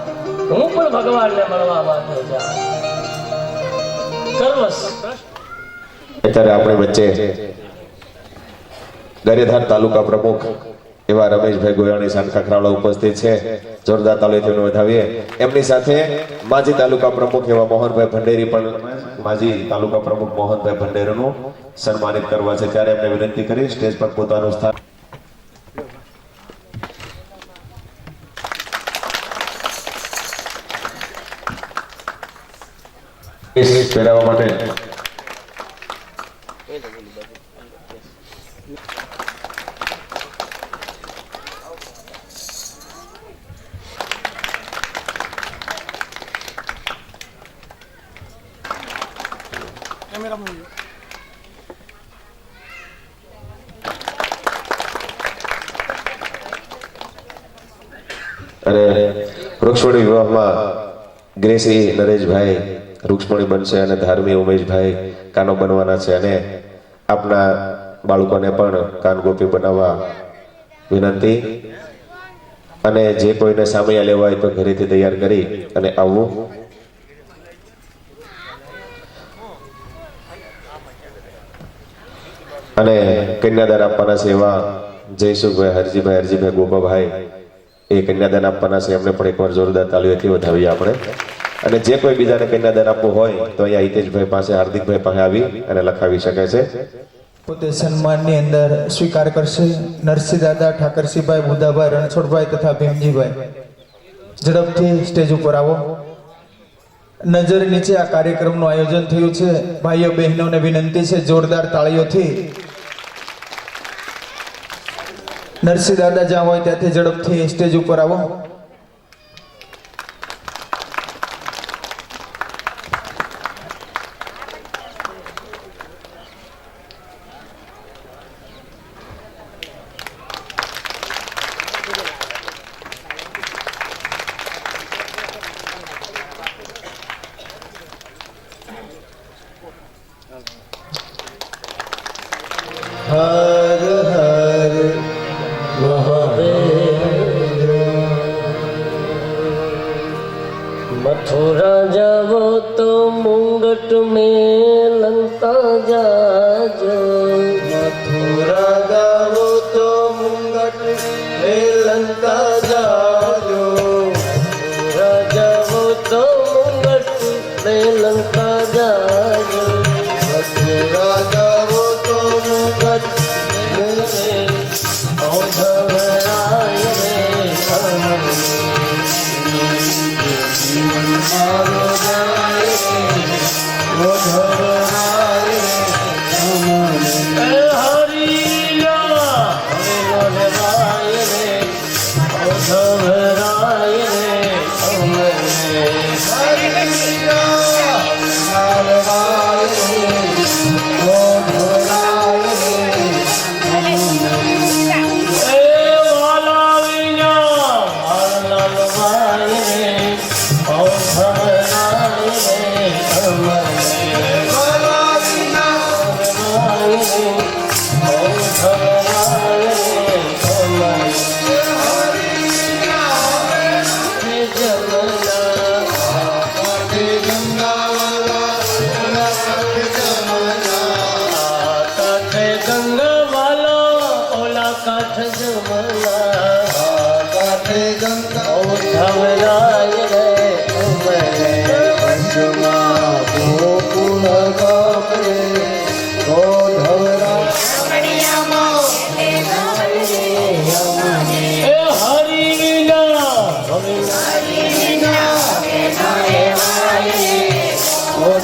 હું પણ ભગવાનને મળવા માટે જાઉં. અત્યારે આપણી વચ્ચે ગારિયાધાર તાલુકા પ્રમુખ એવા રમેશભાઈ ગોયાણી સાનખખરાળા ઉપસ્થિત છે. જોરદાર તાળીઓથી વધાવીએ. એમની સાથે માજી તાલુકા પ્રમુખ એવા મોહનભાઈ ભંડેરી પણ, માજી તાલુકા પ્રમુખ મોહનભાઈ ભંડેરીનું સન્માનિત કરવા છે. ત્યારે એમને વિનંતી કરી સ્ટેજ પર પોતાનું સ્થાન પહેરાવવા માટે અને વૃક્ષમણી વિવાહમાં ગ્રેસી નરેશભાઈ વૃક્ષમણી બનશે અને ધાર્મી ઉમેશભાઈ કાનો બનવાના છે. અને આપના બાળકોને પણ કાનગોપી બનાવવા વિનંતી. અને જે કોઈને સામૈયા લેવા હોય તો ઘરેથી તૈયાર કરી અને આવવું. અને કન્યાદાન આપવાના છે એવા જયસુખભાઈ, હરજીભાઈ ગોપાભાઈ એ કન્યાદાન આપવાના છે. એમને પણ એકવાર જોરદાર તાળીઓથી વધાવીએ આપણે. અને જે કોઈ બીજાને કન્યાદાન આપવું હોય તો અહીંયા હિતેશભાઈ પાસે, હાર્દિકભાઈ પાસે આવી અને લખાવી શકે છે. પોતે સન્માનની અંદર સ્વીકાર કરશે નરસિંહ દાદા, ઠાકરસિંહભાઈ, બુધાભાઈ, રણછોડભાઈ તથા ભીમજીભાઈ. ઝડપથી સ્ટેજ ઉપર આવો. નજર નીચે આ કાર્યક્રમનું આયોજન થયું છે. ભાઈઓ બહેનોને વિનંતી છે, જોરદાર તાળીઓથી નરસિંહ દાદા જ્યાં હોય ત્યાંથી ઝડપથી સ્ટેજ ઉપર આવો. હર હર મહાદેવ. મથુરા જાવો તો મુંગટ में લંકા જાજો. મથુરા જાવો તો મુંગટ में લંકા જાજો. મથુરા જાવો તો મુંગટ में લંકા જાજો. મથુરા જાવો તો મોર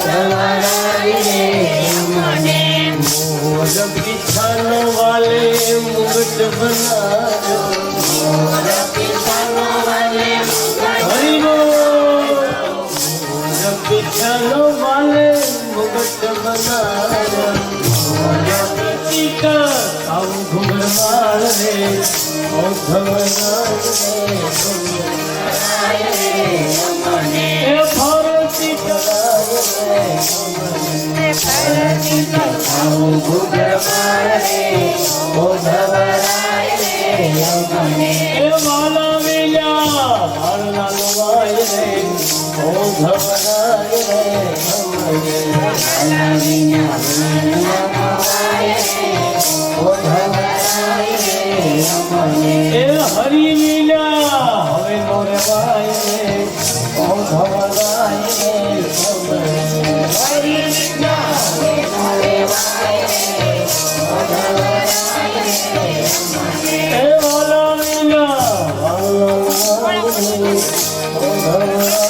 પીછાનો વાલે મુગટ બનાવ્યો હરી બોલ મોર પીછાનો વાલે મુગટ બનાવ્યો ટીકા આવ ઘુમરવાળ રે ઓ ધવરાય રે એ ફરતી કલાય રે એ વાલા વેલા વાળના લવાય રે ઓ ધવરાય રે એ હરી લીલા હવે નો રેવાય રે ઓ ધવરાય રે હરી લીલા હવે નો રેવાય રે ઓ ધવરાય રે એ વાલા લીલા વાળના લવાય રે ઓ ધવરાય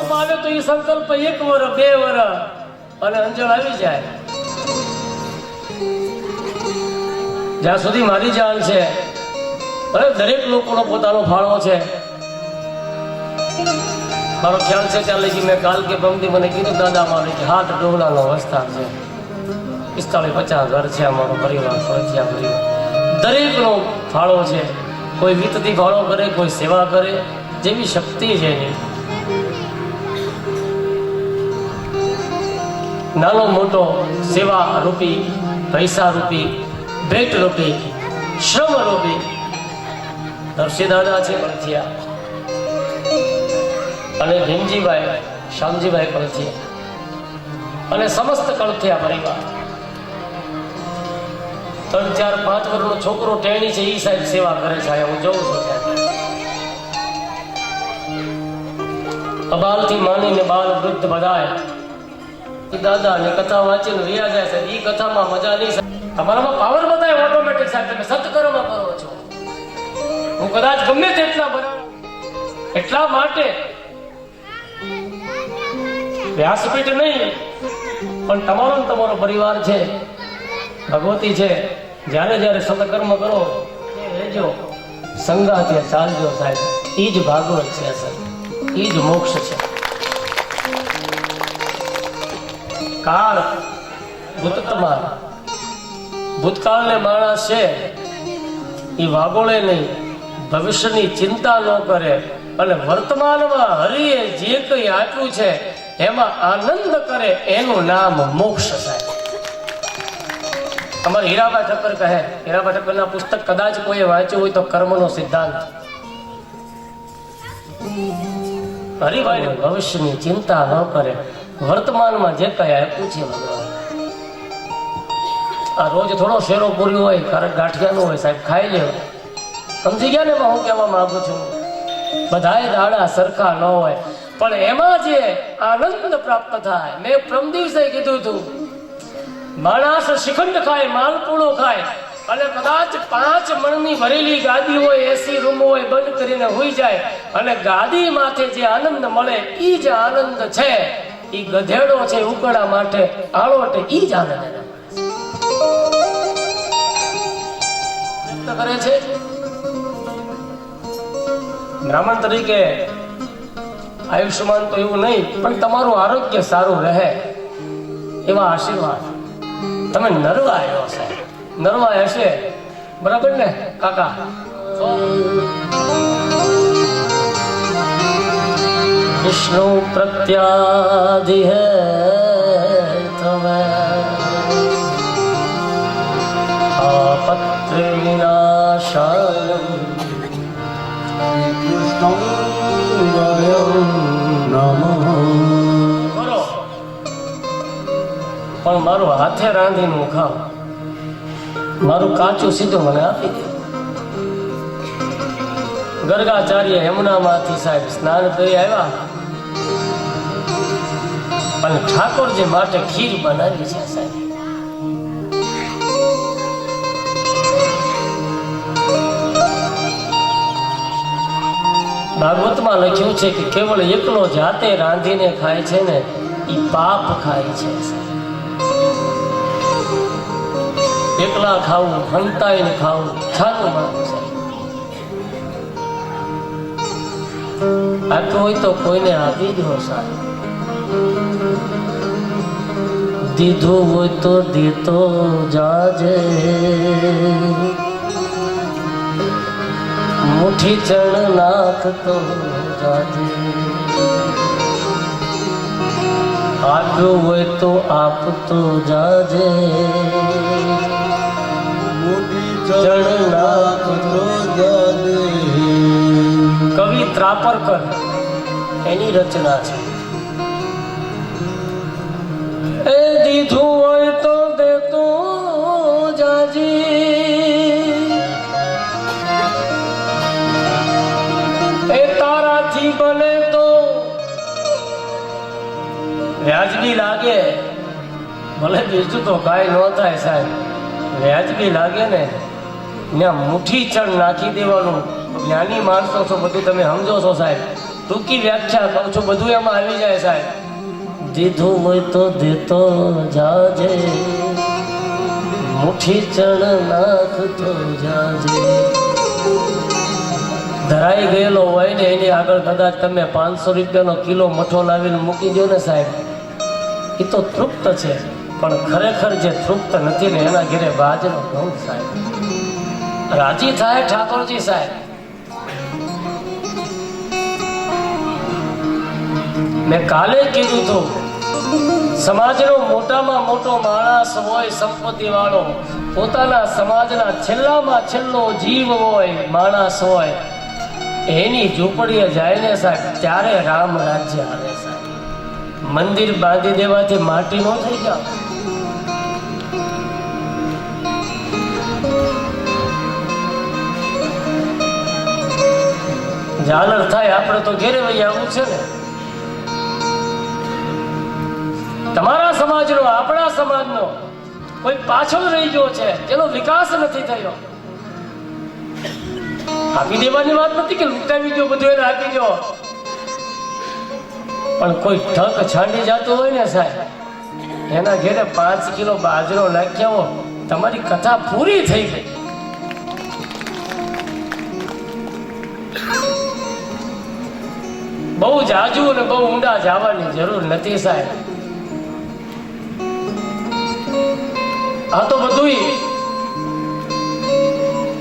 માને તો એ સંકલ્પ 1 વર્ષ 2 વર્ષ અને અંજળ આવી જાય જ્યાં સુધી મારી જાણ છે અને દરેક લોકોનો પોતાનો ફાળો છે મારો ખ્યાલ છે ત્યાં લગી મેં કાલ કે બમદી મને કીધું દાદા મારે કે 7 ડોહલાનો વિસ્તાર છે 45-50 ઘર છે અમારો પરિવાર ફરજિયા પરિવાર દરેકનો ફાળો છે કોઈ વિતથી ફાળો કરે કોઈ સેવા કરે જેવી શક્તિ છે એની નાનો મોટો સેવા રૂપી પૈસા રૂપી ભેટ રૂપી શ્રમ રૂપી નરસિંહ દાદા છે ફરજિયા અને ભીમજીભાઈ શ્યામજીભાઈ કળથિયા અને સમસ્ત કળથિયા પરિવાર 3, 4, 5 વર્ષનો છોકરો ટેણી છે એ સાહેબ સેવા કરે છે હું જોઉં છું અબાલથી માનીને બાલ વૃદ્ધ બધાય એ દાદાને કથા વાંચીને રહ્યા જાય છે એ કથામાં મજા નહીં તમારામાં પાવર બધાય ઓટોમેટિક સાહેબ તમે સત્કર્મ કરો છો હું કદાચ ગમે તેટલા બનાવું એટલા માટે વ્યાસપીઠ નહીં પણ તમારો પરિવાર છે ભગવતી છે જ્યારે જ્યારે સત્કર્મ કરો એ રહેજો સંગાથે ચાલજો સાહેબ એ જ ભાગવત છે સર એ જ મોક્ષ છે કાળ ભૂતકાળ ભૂતકાળને માણસ છે એ વાગોળે નહીં ભવિષ્યની ચિંતા ન કરે અને વર્તમાનમાં હરિએ જે કંઈ આપ્યું છે એમાં આનંદ કરે એનું નામ મોક્ષ થાય અમારે હીરાબા ઠક્કર કહે હીરાબા ઠક્કરના પુસ્તક કદાચ કોઈ વાંચ્યું હોય તો કર્મનો સિદ્ધાંત હરિભાઈ ભવિષ્યની ચિંતા ન કરે વર્તમાનમાં જે કઈ આપ્યું છે ભગવાન આ રોજ થોડો શેરો પૂર્યો હોય કારણ ગાંઠિયાનું હોય સાહેબ ખાઈ લે સમજી ગયા ને હું કહેવા માંગુ છું બધાય દાડા સરખા ન હોય પણ એમાં જે આનંદ પ્રાપ્ત થાય મેં પ્રમ દિવસે કીધું હતું માણસ શ્રીખંડ ખાય માલપુડો ખાય અને કદાચ 5 મણની ભરેલી ગાદી હોય એસી રૂમ હોય બંધ કરીને હોઈ જાય અને ગાદી માથે જે આનંદ મળે એ જ આનંદ છે એ ગધેડો છે ઉકળા માટે આળોટે એ જ આનંદ કરે છે બ્રાહ્મણ તરીકે આયુષ્યમાન તો એવું નહીં પણ તમારું આરોગ્ય સારું રહે એવા આશીર્વાદ તમે નરવાયો હશે નરવાય હશે બરાબર ને કાકા વિષ્ણુ પ્રત્યાદિ હે તમે આપત્ર વિનાશાય કરો પણ મારું હાથે રાંધીનું ખાવ મારું કાચું સીધું મને આપી દે ગર્ગાચાર્ય યમુનામાંથી સાહેબ સ્નાન કરી આવ્યા અને ઠાકોરજી માટે ખીર બનાવી છે સાહેબ. ભાગવતમાં લખ્યું છે કે કેવળ એકલો જાતે રાંધીને ખાય છે ને એ પાપ ખાય છે સાહેબ. એકલા ખાવું, હંતાઈને ખાવું, છાનું માનવું સાહેબ. આપ્યું હોય તો કોઈને આપી દો સાહેબ. દીધું હોય તો દેતો જાજે, મુઠ્ઠી ચણ નાખતો જાજે. આપ્યું હોય તો આપતો જાજે, ચણ નાખતો જાજે. કવિ ત્રાપરકર એની રચના છે. એ દીધું હોય તો દેતો જાજી, એ તારાથી બને તો વ્યાજબી લાગે. ભલે બીજું તો કાંઈ ન થાય સાહેબ, વ્યાજબી લાગે ને ત્યાં મુઠ્ઠી ચણ નાખી દેવાનું. જ્ઞાની માણસો છો, બધું તમે સમજો છો સાહેબ. ટૂંકી વ્યાખ્યા કહું છું, બધું એમાં આવી જાય સાહેબ. દીધું હોય તો દેતો જાજે, મુઠ્ઠી ચણ નાખતો જાજે. ધરાઈ ગયેલો હોય ને એની આગળ કદાચ તમે 500 રૂપિયાનો કિલો મઠો લાવીને મૂકી દો ને સાહેબ, એ તો તૃપ્ત છે. પણ ખરેખર જે તૃપ્ત નથી ને એના ઘેરે બાજરો ઘઉં સાહેબ. રાજી થાય ઠાકોરજી સાહેબ. મેં કાલે કીધું હતું, સમાજનો મોટામાં મોટો માણસ હોય, સંપત્તિ વાળો, પોતાના સમાજના છેલ્લામાં છેલ્લો જીવ હોય, માણસ હોય, એની ઝૂંપડીએ જાય ને સાહેબ, ત્યારે રામ રાજ્ય આવે સાહેબ. મંદિર બાંધી દેવાથી માટી નો થઈ જાવ. ઝાલર થાય આપણે તો ઘેરે વહી આવું છે ને. તમારા સમાજનો, આપણા સમાજનો કોઈ પાછળ રહી ગયો છે, તેનો વિકાસ નથી થયો. આપી દેવાની વાત નથી કે લૂંટાવી દો, બધું એને આપી દો. પણ કોઈ ઠક છાંડી જતું હોય ને સાહેબ, એના ઘેરે 5 કિલો બાજરો નાખ્યા હો, તમારી કથા પૂરી થઈ ગઈ. બહુ જાજુ અને બહુ ઊંડા જવાની જરૂર નથી સાહેબ. આ તો બધું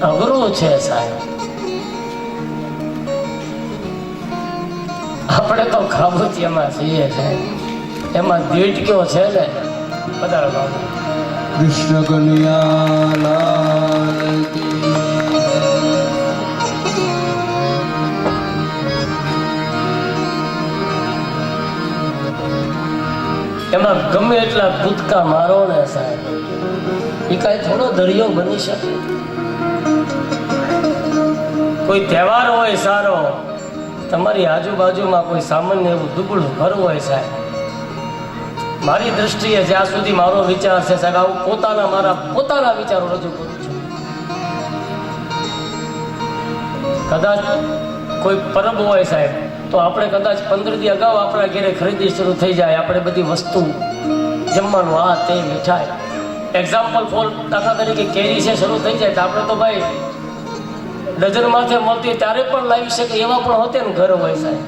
અઘરું છે સાહેબ. આપણે તો ખાબોચિયામાં છીએ સાહેબ, એમાં દીટક્યો છે ને. પધારો બાબુ. કૃષ્ણ કનૈયા લાલ કી. એમાં ગમે એટલા કૂદકા મારો ને સાહેબ, એ કાંઈ થોડો દરિયો બની શકે. કોઈ તહેવાર હોય સારો, તમારી આજુબાજુમાં કોઈ સામાન્ય એવું દુબળું ઘર હોય સાહેબ, મારી દ્રષ્ટિએ જ્યાં સુધી મારો વિચાર છે સાહેબ, આવું મારા પોતાના વિચારો રજૂ કરું છું. કદાચ કોઈ પરબ હોય સાહેબ, તો આપણે કદાચ 15 દી અગાઉ આપણા ઘરે ખરીદી શરૂ થઈ જાય. આપણે બધી વસ્તુ, જમવાનું, આ તે મીઠાઈ, એક્ઝામ્પલ ફોર દાખલા તરીકે કેરી છે, શરૂ થઈ જાય તો આપણે તો ભાઈ ડઝન માથે મળતી ત્યારે પણ લાવી શકે એવા પણ હોતે ને ઘર હોય સાહેબ.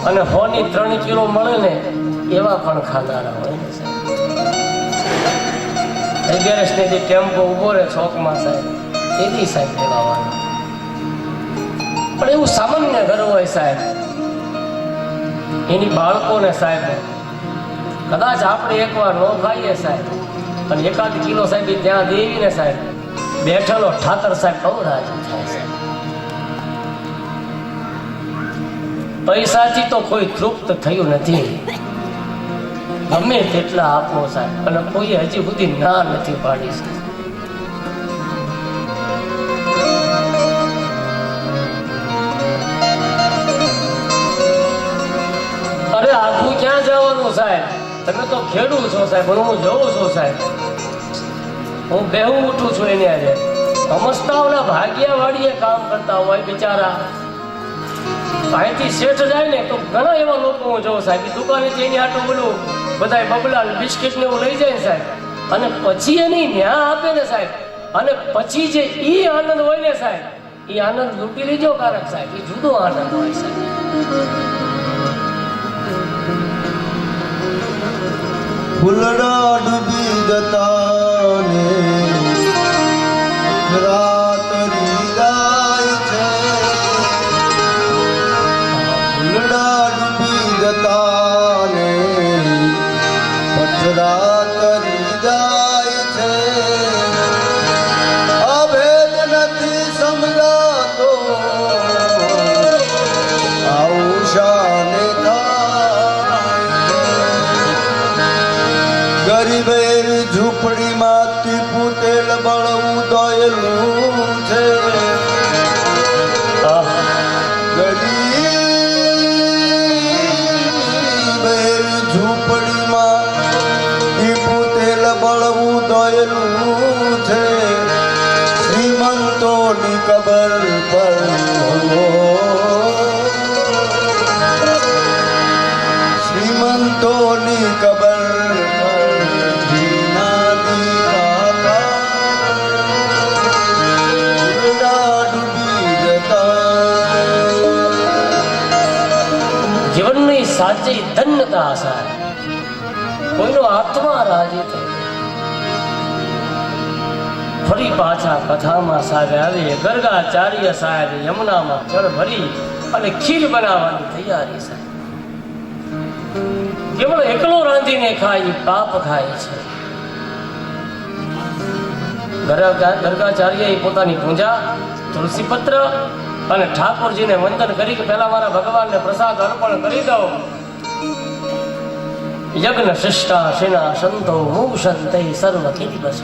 અને 100 ની 3 કિલો મળે ને એવા પણ ખાનારા હોય ને સાહેબ. 11 ની ટેમ્પો ઉભો રહે ચોકમાં સાહેબ, એથી સાહેબ લેવાના. પણ એવું સામાન્ય ઘર હોય સાહેબ, એની બાળકોને સાહેબ કદાચ આપણે એકવાર ન ખાઈએ સાહેબ, અને 1 કિલો સાહેબ ત્યાં દેવીને સાહેબ, બેઠેલો ઠાકર સાહેબ બહુ રાજી થાય સાહેબ. પૈસાથી તો કોઈ તૃપ્ત થયું નથી, ગમે તેટલા આપો સાહેબ, અને કોઈએ હજી સુધી ના નથી પાડી સાહેબ. અરે આખું ક્યાં જવાનું સાહેબ? તમે તો ખેડૂત છો સાહેબ, હું જોઉં છું સાહેબ. હું બેહું ઉઠું છું એની આજે. સમજતાઓના ભાગ્યવાળીએ કામ કરતા હોય બિચારા. અહીંથી શેઠ જાય ને તો ઘણા એવા લોકો હું જોઉં સાહેબ, દુકાને જઈને આટલું બોલું બધા બબલા બિસ્કિટ ને એવું લઈ જાય ને સાહેબ, અને પછી એની ન્યા આપે ને સાહેબ, અને પછી જે ઈ આનંદ હોય ને સાહેબ, ઈ આનંદ લૂંટી લીજો કારક સાહેબ, એ જુદો આનંદ હોય સાહેબ. ફૂલડા ડૂબી જતા ને રાત રીદાય છે, ફૂલડા ડૂબી જતા ને રાત રીદાય છે. અભેદ નથી સમજાતો આવું શાને ગરીબેર ઝૂંપડીમાં ટીપું તેલ બળવું દોયેલું છે. ગરીબેર ઝૂંપડીમાં ટીપું તેલ બળવું દોયેલું છે. શ્રીમંતોની કબર પર શ્રીમંતોની કબર જીવનની સાચી ધન્યતા સાહેબ, કોઈનો આત્મા રાજી થાય. ફરી પાછા કથામાં સાહેબ આવે, ગર્ગાચાર્ય સાહેબ યમુનામાં જળ ભરી અને ખીર બનાવવાની તૈયારી સાહેબ. કેવળ એકલો રાંધીને ખાય પાપ ખાય છે. ગર્ગાચાર્ય પોતાની પૂજા તુલસીપત્ર અને ઠાકોરજીને વંદન કરી કે પહેલા મારા ભગવાનને પ્રસાદ અર્પણ કરી દઉં. યજ્ઞ શિષ્ટા શિના સંતો મૂષંતે સર્વ કિલ્બસ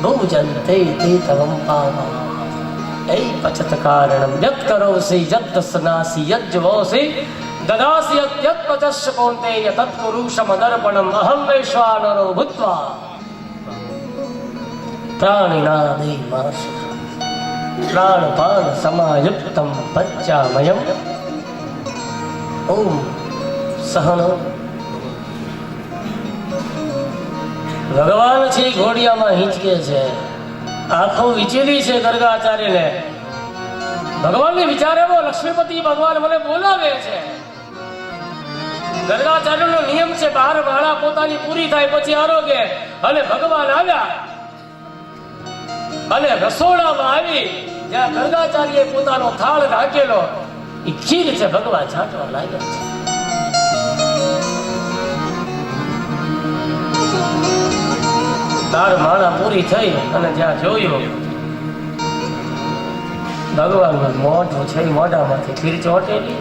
ભોજંતે તીતવમ પાવા એ પચત કારણમ યત કરોસી યત સ્નાસી યજ્જવોસી દદાસી યત પચસ્ય કૌંતેય તત્ પુરુષમ દર્પણમ અહં વૈશ્વાનરો ભૂત્વા પ્રાણિનાદિ માસ પ્રાણપાન સમાયુક્તમ પચ્ચામયમ ઓમ સહનો. ભગવાન છે ઘોડિયામાં હિંચકે છે, આંખો વિચેલી છે ગર્ગાચાર્યને. ભગવાનને વિચાર એવો, લક્ષ્મીપતિ ભગવાન મને બોલાવે છે. ગર્ગાચાર્યનો નિયમ છે 12 માળા પોતાની પૂરી થાય પછી આરોગ્ય, અને ભગવાન આવ્યા અને રસોડામાં આવી જ્યાં ગર્ગાચાર્યએ પોતાનો થાળ રાખેલો એ ખીર છે, ભગવાન છાંટવા લાગ્યા છે. તાર માળા પૂરી થઈ અને જ્યાં જોયું ભગવાનનું મોઢું છે, મોઢામાંથી ખીર ચોટેલી.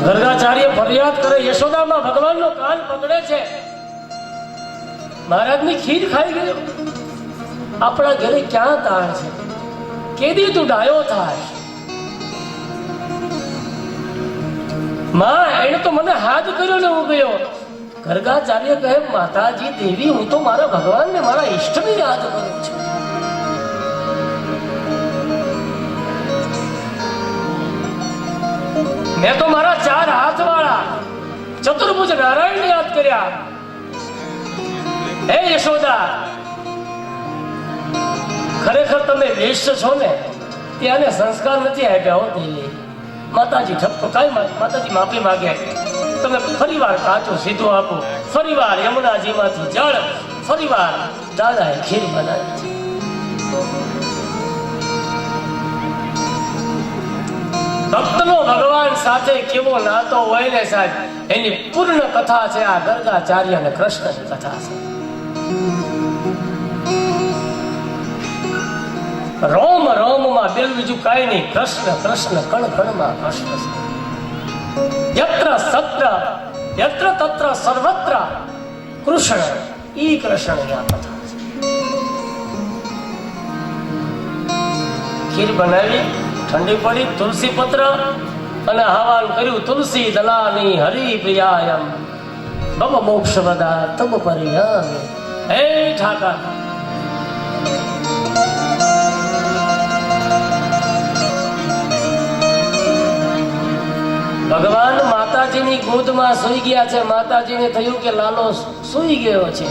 ગર્ગાચાર્ય ફરિયાદ કરે, યશોદામાં ભગવાનનો કાન પકડે છે, મહારાજની ખીર ખાઈ ગયો. આપણા ઘરે ક્યાં તાણ છે? કેદી તું ડાયો થાય? માં એને તો મને હાથ કર્યો ને હું ગયો. ગર્ગાચાર્ય કહે, માતાજી દેવી, હું તો મારા ભગવાનને મારા ઈષ્ટને યાદ કરું છું. મેં તો મારા 4 હાથ વાળા ચતુર્ભુજ નારાયણ યાદ કર્યા. હે યશોદા, ખરેખર તમે વેશ્ય છો ને, ત્યાંને સંસ્કાર નથી આપ્યા હો દેવી. માતાજી ઠપકો કાંઈ માતાજી માફી માગે. તમે ફરીવાર કાચું સીધું આપો, ફરીવાર યમુનાજીમાંથી જળ, ફરીવાર દાદાએ ખીર બનાવી છે. ભક્તનો ભગવાન સાથે કેવો નાતો હોય ને સાહેબ, એની પૂર્ણ કથા છે આ ગર્ગાચાર્ય અને કૃષ્ણની કથા છે. રોમ રોમમાં બેલ બીજું કાંઈ નહીં, કૃષ્ણ કૃષ્ણ કણ કણમાં કૃષ્ણ છે. યત્ર સત્ર યત્ર તત્ર સર્વત્ર કૃષ્ણ, ઈ કૃષ્ણની આ કથા છે. ખીર બનાવી, ઠંડી પડી તુલસી પત્ર અને હવાન કર્યું તુલસી દલાની હરિ પ્રિયાયમ બબ મોક્ષ વદા તબ પરિયમ. હે ઠાકર, ભગવાન માતાજીની ગોદમાં સૂઈ ગયા છે. માતાજીને થયું કે લાલો સૂઈ ગયો છે.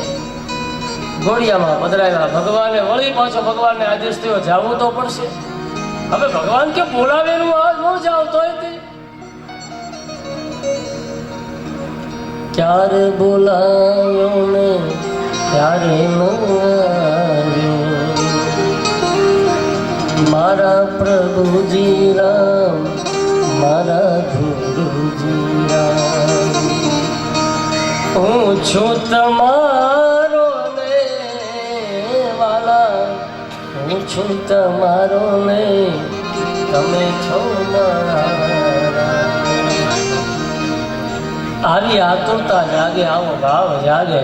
ઘોડિયામાં પધરાવ્યા. ભગવાને વળી પાછો ભગવાનને આદેશ થયો જાવું તો પડશે. હવે ભગવાન કે બોલાવેલું આ ન જાવ તોય તે ક્યારે બોલાયો ને ક્યારે ન આવ્યો મારા પ્રભુજી રામ, મારા ગુરુજી રામ. હું છું તમારો ને વાલા, હું છું તમારો ને તમે છો મારા. આવી આતુરતા જાગે, આવો ભાવ જાગે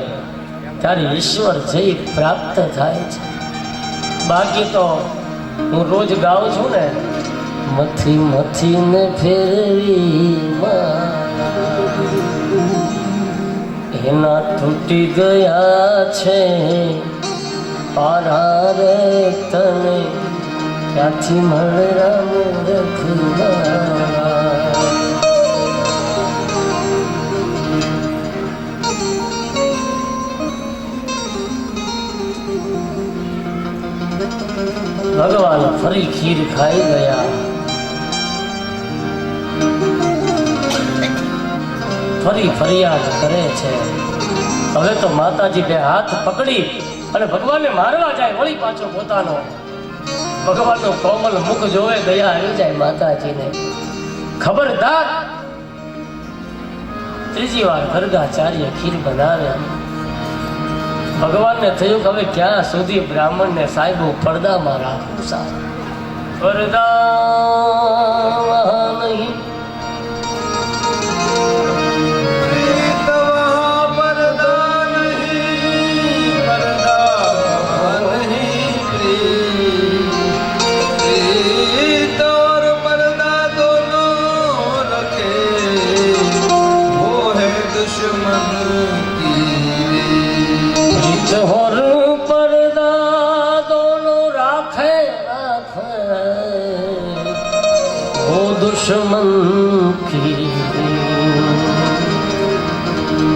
ત્યારે ઈશ્વર જઈ પ્રાપ્ત થાય છે. બાકી તો હું રોજ ગાઉં છું ને, મથી મથીને ફેરવી એના તૂટી ગયા છે પારા રે તને ક્યાંથી મળે રામ રખના. ભગવાન ફરી ખીર ખાઈ ગયા. ફરી ફરિયાદ કરે છે. હવે તો માતાજી બે હાથ પકડી અને ભગવાનને મારવા જાય. વળી પાછો પોતાનો ભગવાનનો કોમલ મુખ જોવે, દયા આવી જાય માતાજીને. ખબરદાર, ત્રીજી વાર ગર્ગાચાર્ય ખીર બનાવે. ભગવાનને થયું કે હવે ક્યાં સુધી બ્રાહ્મણને સાહેબ પડદામાં રાખવું સારું. પડદા નહીં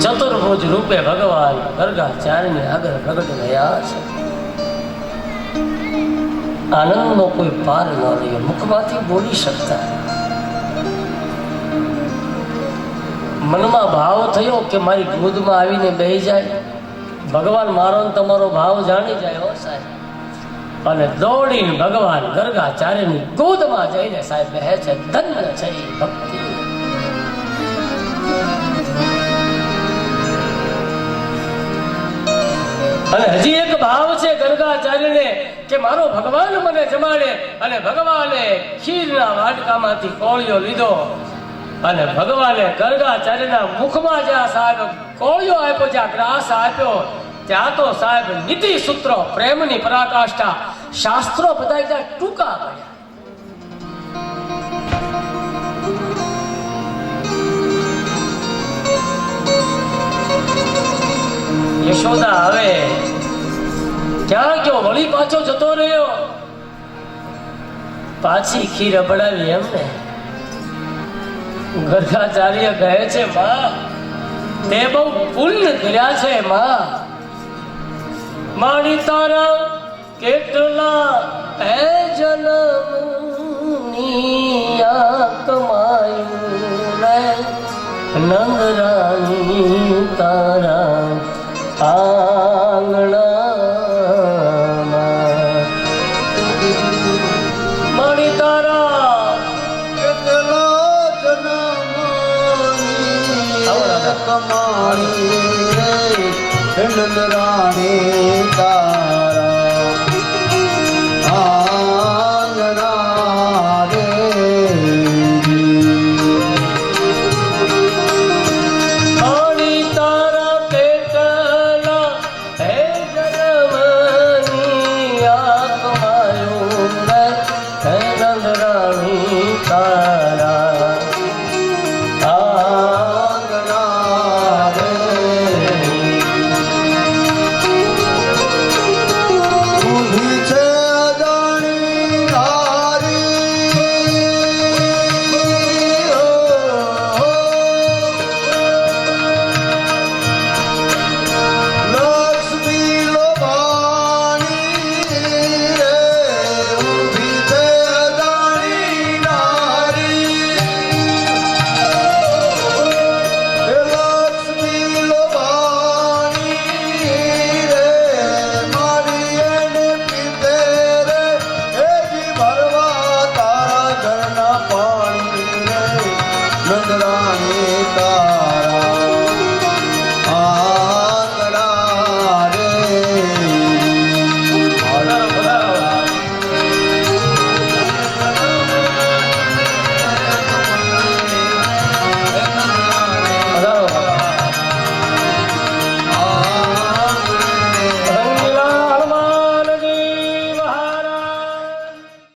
ચતુર્ભુજ રૂપે ભગવાન ગર્ગાચાર્યની આગળ પ્રગટ રહ્યા છે. આનંદનો કોઈ પાર ન રહ્યો. મુખમાંથી બોલી શકતા. મનમાં ભાવ થયો કે મારી ગોદમાં આવીને બેહી જાય. ભગવાન મારો ને તમારો ભાવ જાણી જાય હો સાહેબ. અને દોડીને ભગવાન ગર્ગાચાર્યની ગોદમાં જઈને સાહેબ બેહે છે. ધન્ય છે ભક્તિ. અને હજી એક ભાવ છે ગર્ગાચાર્યને કે મારો ભગવાન મને જમાડે. અને ભગવાને ખીરના વાટકામાંથી કોળિયો લીધો અને ભગવાને ગર્ગાચાર્યના મુખમાં જ્યાં સાહેબ કોળિયો આપ્યો, જ્યાં ગ્રાસ આપ્યો, ત્યાં તો સાહેબ નીતિ સૂત્રો, પ્રેમની પરાકાષ્ઠા, શાસ્ત્રો બધા એકદમ ટૂંકા પડ્યા. યશોદા હવે ક્યાં ગયો? વળી પાછો જતો રહ્યો. પાછી ખીર અબડાવી એમને. ગર્ગાચાર્ય કહે છે, માં તે બહુ પુણ્ય કર્યા છે. માં મારી તારા કેટલા હે જન્મની આ કમાયું રે નંદરાની તારા આંગણામાં. મારી તારા કેટલા જન્મની કમાણી રે નંદરાણી તારા